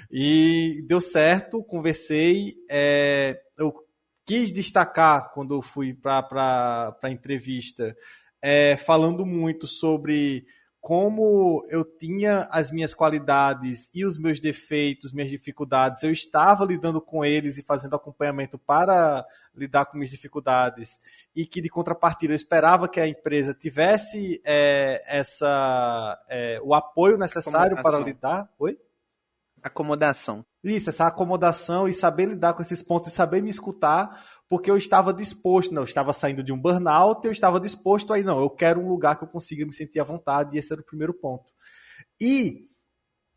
[SPEAKER 2] E deu certo, conversei. Eu quis destacar, quando eu fui para a entrevista, falando muito sobre como eu tinha as minhas qualidades e os meus defeitos, minhas dificuldades, eu estava lidando com eles e fazendo acompanhamento para lidar com minhas dificuldades, e que, de contrapartida, eu esperava que a empresa tivesse o apoio necessário para lidar... Oi?
[SPEAKER 4] Acomodação.
[SPEAKER 2] Isso, essa acomodação e saber lidar com esses pontos e saber me escutar, porque eu estava disposto, eu estava saindo de um burnout, eu estava disposto aí, eu quero um lugar que eu consiga me sentir à vontade, e esse era o primeiro ponto. E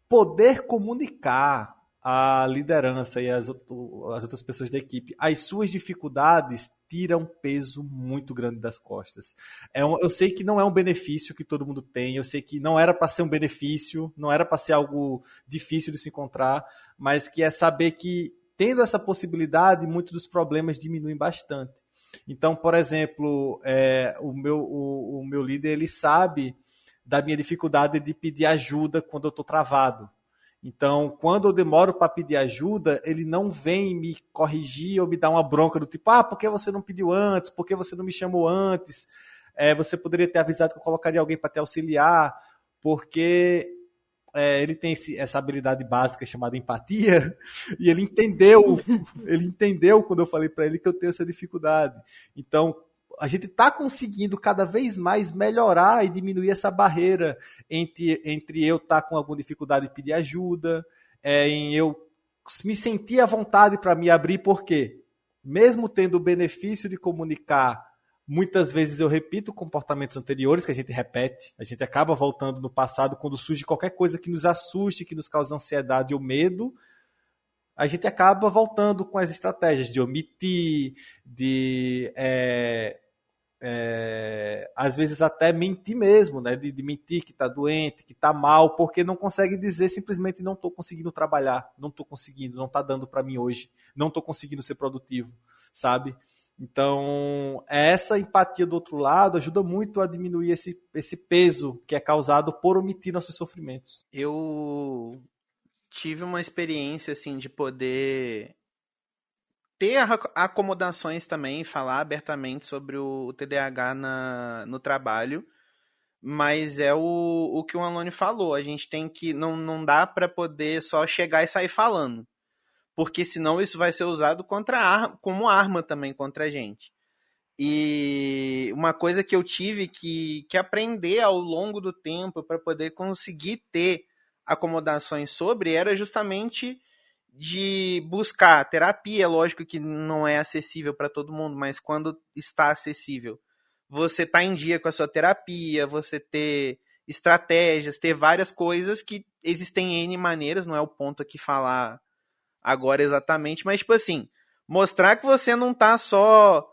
[SPEAKER 2] poder comunicar à liderança e às outras pessoas da equipe as suas dificuldades tira um peso muito grande das costas. Eu sei que não é um benefício que todo mundo tem, eu sei que não era para ser um benefício, não era para ser algo difícil de se encontrar, mas que é saber que, tendo essa possibilidade, muitos dos problemas diminuem bastante. Então, por exemplo, o meu líder, ele sabe da minha dificuldade de pedir ajuda quando eu estou travado. Então, quando eu demoro para pedir ajuda, ele não vem me corrigir ou me dar uma bronca do tipo, por que você não pediu antes? Por que você não me chamou antes? Você poderia ter avisado que eu colocaria alguém para te auxiliar, porque ele tem essa habilidade básica chamada empatia, e ele entendeu quando eu falei para ele que eu tenho essa dificuldade. Então, a gente está conseguindo cada vez mais melhorar e diminuir essa barreira entre eu estar com alguma dificuldade de pedir ajuda, em eu me sentir à vontade para me abrir, porque mesmo tendo o benefício de comunicar, muitas vezes eu repito comportamentos anteriores que a gente repete, a gente acaba voltando no passado quando surge qualquer coisa que nos assuste, que nos cause ansiedade ou medo, a gente acaba voltando com as estratégias de omitir, de às vezes até mentir mesmo, né? De mentir que está doente, que está mal, porque não consegue dizer simplesmente não estou conseguindo trabalhar, não estou conseguindo, não está dando para mim hoje, não estou conseguindo ser produtivo, sabe? Então, essa empatia do outro lado ajuda muito a diminuir esse peso que é causado por omitir nossos sofrimentos.
[SPEAKER 4] Eu tive uma experiência assim de poder ter acomodações também, falar abertamente sobre o TDAH no trabalho, mas é o que o Alone falou, a gente tem que, não dá para poder só chegar e sair falando, porque senão isso vai ser usado como arma também contra a gente. E uma coisa que eu tive que aprender ao longo do tempo para poder conseguir ter acomodações sobre era justamente de buscar terapia. Lógico que não é acessível para todo mundo, mas quando está acessível, você tá em dia com a sua terapia, você ter estratégias, ter várias coisas que existem N maneiras, não é o ponto aqui falar agora exatamente, mas tipo assim, mostrar que você não tá só,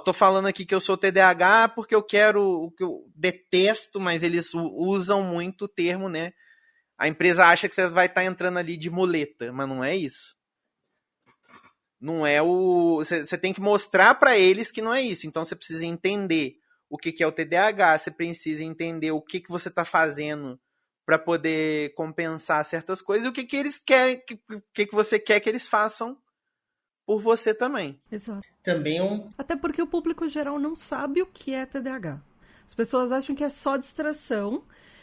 [SPEAKER 4] tô falando aqui que eu sou TDAH porque eu quero o que eu detesto, mas eles usam muito o termo, né? A empresa acha que você vai estar entrando ali de muleta, mas não é isso. Não é você tem que mostrar para eles que não é isso. Então você precisa entender o que é o TDAH, você precisa entender o que você está fazendo para poder compensar certas coisas e o que eles querem, o que você quer que eles façam por você também.
[SPEAKER 1] Exato.
[SPEAKER 3] Também
[SPEAKER 1] Até porque o público geral não sabe o que é TDAH. As pessoas acham que é só distração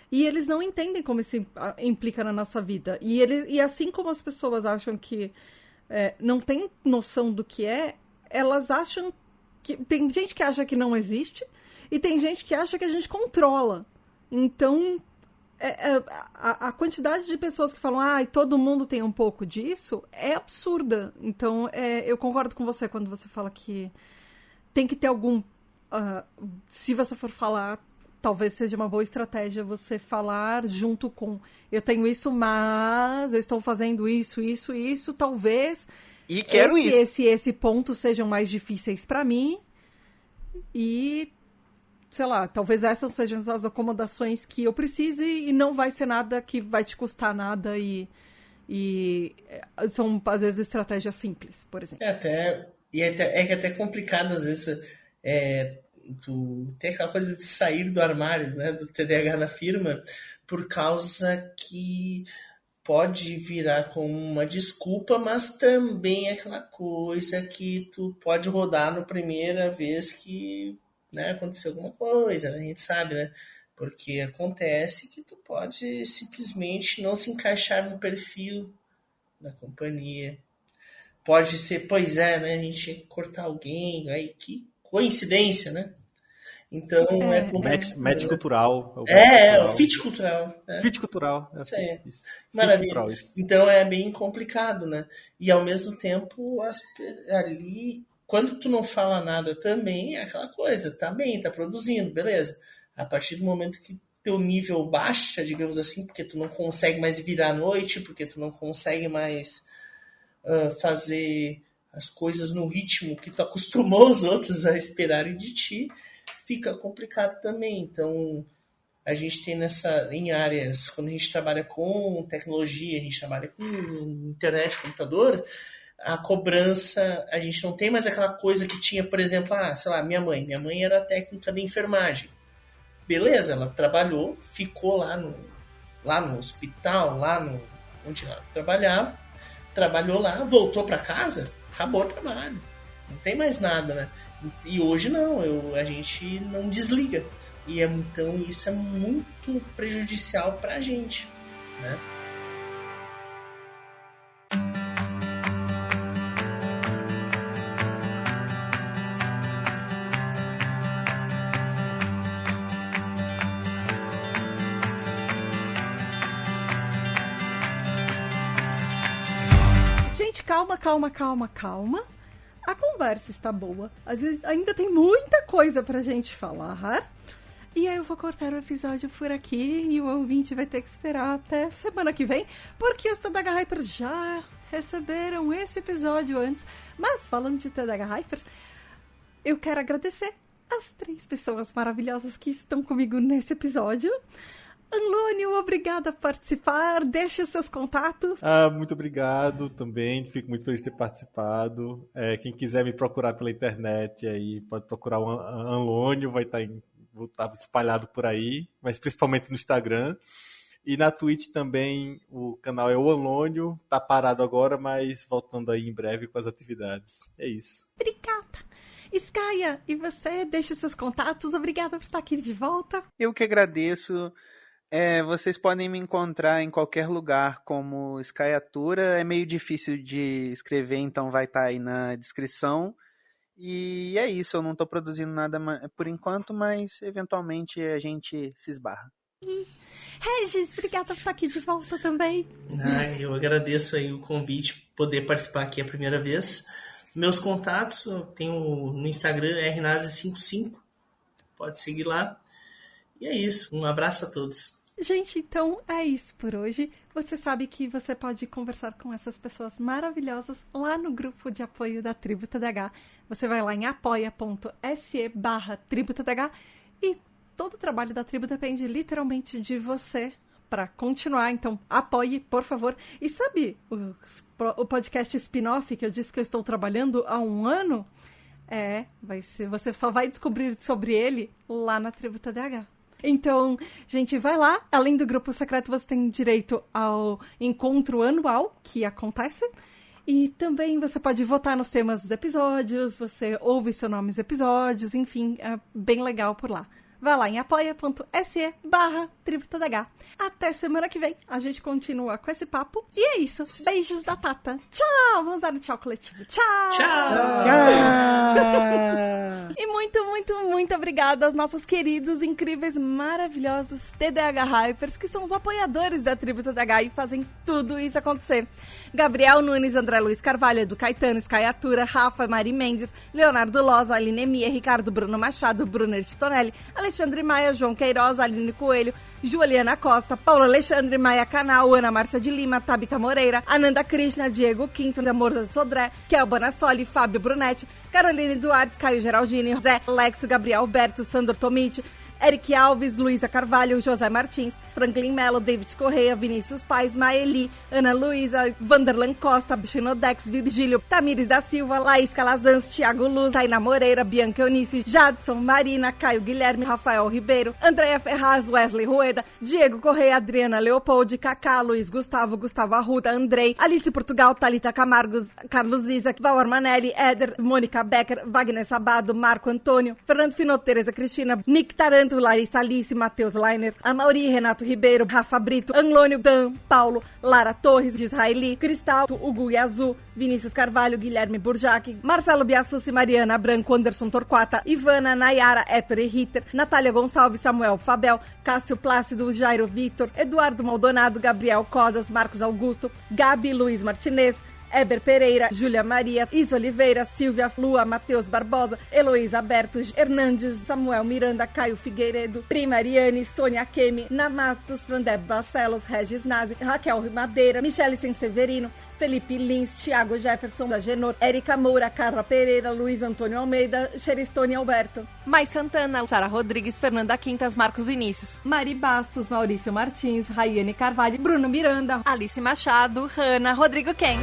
[SPEAKER 1] e eles não entendem como isso implica na nossa vida. E assim como as pessoas acham que não tem noção do que é, elas acham que... Tem gente que acha que não existe e tem gente que acha que a gente controla. Então, a quantidade de pessoas que falam todo mundo tem um pouco disso é absurda. Então, eu concordo com você quando você fala que tem que ter algum... se você for falar, talvez seja uma boa estratégia você falar junto com eu tenho isso, mas eu estou fazendo isso, talvez
[SPEAKER 4] e quero
[SPEAKER 1] esse ponto sejam mais difíceis para mim e sei lá, talvez essas sejam as acomodações que eu precise e não vai ser nada que vai te custar nada e são às vezes estratégias simples, por exemplo.
[SPEAKER 3] É que até complicado às vezes tu tem aquela coisa de sair do armário, né, do TDAH na firma, por causa que pode virar como uma desculpa, mas também é aquela coisa que tu pode rodar na primeira vez que, né, aconteceu alguma coisa, né, a gente sabe, né, porque acontece que tu pode simplesmente não se encaixar no perfil da companhia. Pode ser, né, a gente tinha que cortar alguém, aí que coincidência, né? Então
[SPEAKER 2] match cultural.
[SPEAKER 3] O fit cultural.
[SPEAKER 2] Fit cultural.
[SPEAKER 3] Isso aí.
[SPEAKER 2] Isso.
[SPEAKER 3] Maravilha.
[SPEAKER 2] Cultural, isso.
[SPEAKER 3] Então é bem complicado, né? E ao mesmo tempo, ali, quando tu não fala nada também, é aquela coisa, tá bem, tá produzindo, beleza. A partir do momento que teu nível baixa, digamos assim, porque tu não consegue mais virar à noite, porque tu não consegue mais fazer as coisas no ritmo que tu acostumou os outros a esperarem de ti, fica complicado também. Então, a gente tem em áreas, quando a gente trabalha com tecnologia, a gente trabalha com internet, computador, a cobrança, a gente não tem mais aquela coisa que tinha, por exemplo, sei lá, minha mãe era técnica de enfermagem. Beleza, ela trabalhou, ficou lá no hospital, lá continuar a trabalhar, trabalhou lá, voltou para casa, acabou o trabalho. Não tem mais nada, né? E hoje não, a gente não desliga. E então isso é muito prejudicial pra gente, né?
[SPEAKER 1] Gente, calma. A conversa está boa. Às vezes ainda tem muita coisa pra gente falar. E aí eu vou cortar o episódio por aqui e o ouvinte vai ter que esperar até semana que vem, porque os TDH Hypers já receberam esse episódio antes. Mas falando de TDH Hypers, eu quero agradecer as 3 pessoas maravilhosas que estão comigo nesse episódio. Anlônio, obrigada por participar. Deixe os seus contatos.
[SPEAKER 2] Muito obrigado também. Fico muito feliz de ter participado. Quem quiser me procurar pela internet aí, pode procurar o Anlônio, vai estar espalhado por aí, mas principalmente no Instagram. E na Twitch também o canal é o Anlônio. Tá parado agora, mas voltando aí em breve com as atividades. É isso.
[SPEAKER 1] Obrigada. Skaya, e você? Deixe seus contatos. Obrigada por estar aqui de volta.
[SPEAKER 4] Eu que agradeço. Vocês podem me encontrar em qualquer lugar como Skyatura. É meio difícil de escrever, então vai estar aí na descrição. E é isso, eu não estou produzindo nada por enquanto, mas eventualmente a gente se esbarra.
[SPEAKER 1] Regis, obrigada por estar aqui de volta também.
[SPEAKER 3] Eu agradeço aí o convite, poder participar aqui a primeira vez. Meus contatos, eu tenho no Instagram, rnase55, pode seguir lá. E é isso, um abraço a todos.
[SPEAKER 1] Gente, então é isso por hoje. Você sabe que você pode conversar com essas pessoas maravilhosas lá no grupo de apoio da Tribo TDH. Você vai lá em apoia.se/TribuTDH e todo o trabalho da tribo depende literalmente de você para continuar. Então, apoie, por favor. E sabe o podcast spin-off que eu disse que eu estou trabalhando há 1 ano? Você só vai descobrir sobre ele lá na Tribo TDH. Então, gente, vai lá. Além do grupo secreto, você tem direito ao encontro anual que acontece. E também você pode votar nos temas dos episódios, você ouve seu nome nos episódios, enfim, é bem legal por lá. Vai lá em apoia.se/TribuTDH. Até semana que vem. A gente continua com esse papo. E é isso. Beijos da Tata. Tchau. Vamos dar o tchau coletivo. Tchau.
[SPEAKER 3] Tchau.
[SPEAKER 1] E muito, muito, muito obrigada aos nossos queridos, incríveis, maravilhosos TDH Hypers, que são os apoiadores da Tribo TDH e fazem tudo isso acontecer. Gabriel Nunes, André Luiz Carvalho, Edu Caetano, Skyatura, Rafa, Mari Mendes, Leonardo Loza, Aline Emia, Ricardo Bruno Machado, Brunner Titonelli, Alexandre Maia, João Queiroz, Aline Coelho, Juliana Costa, Paulo Alexandre Maia Canal, Ana Márcia de Lima, Tabita Moreira, Ananda Krishna, Diego Quinto, Amor da Sodré, Kel Bonassoli, Fábio Brunetti, Caroline Duarte, Caio Geraldini, Zé, Lexo, Gabriel Alberto, Sandro Tomiti, Eric Alves, Luísa Carvalho, José Martins, Franklin Mello, David Correia, Vinícius Paes, Maeli, Ana Luísa, Vanderlan Costa, Chinodex, Virgílio, Tamires da Silva, Laís Calazans, Thiago Luz, Tainá Moreira, Bianca Eunice, Jadson, Marina, Caio Guilherme, Rafael Ribeiro, Andréia Ferraz, Wesley Rueda, Diego Correia, Adriana Leopoldi, Cacá, Luiz Gustavo, Gustavo Arruda, Andrei, Alice Portugal, Thalita Camargos, Carlos Isaac, Val Armanelli, Éder, Mônica Becker, Wagner Sabado, Marco Antônio, Fernando Finot, Tereza Cristina, Nick Taranto, Larissa Alice, Matheus Leiner, Amauri, Renato Ribeiro, Rafa Brito, Anlônio, Dan, Paulo, Lara Torres, Israeli, Cristal, Hugo Yazul, Vinícius Carvalho, Guilherme Burjac, Marcelo Biassucci, Mariana Branco, Anderson Torquata, Ivana, Nayara, Héctor e Ritter, Natália Gonçalves, Samuel Fabel, Cássio Plácido, Jairo Vitor, Eduardo Maldonado, Gabriel Codas, Marcos Augusto, Gabi Luiz Martinez, Eber Pereira, Júlia Maria, Isa Oliveira, Silvia Flua, Matheus Barbosa, Heloísa Berto, Hernandes, Samuel Miranda, Caio Figueiredo, Prima Ariane, Sônia Kemi, Namatos, Frander Barcelos, Regis Nazi, Raquel Madeira, Michele Senseverino, Felipe Lins, Thiago Jefferson da Genor, Érica Moura, Carla Pereira, Luiz Antônio Almeida, Xeristone Alberto, Mais Santana, Sara Rodrigues, Fernanda Quintas, Marcos Vinícius, Mari Bastos, Maurício Martins, Raiane Carvalho, Bruno Miranda, Alice Machado, Hanna, Rodrigo Ken.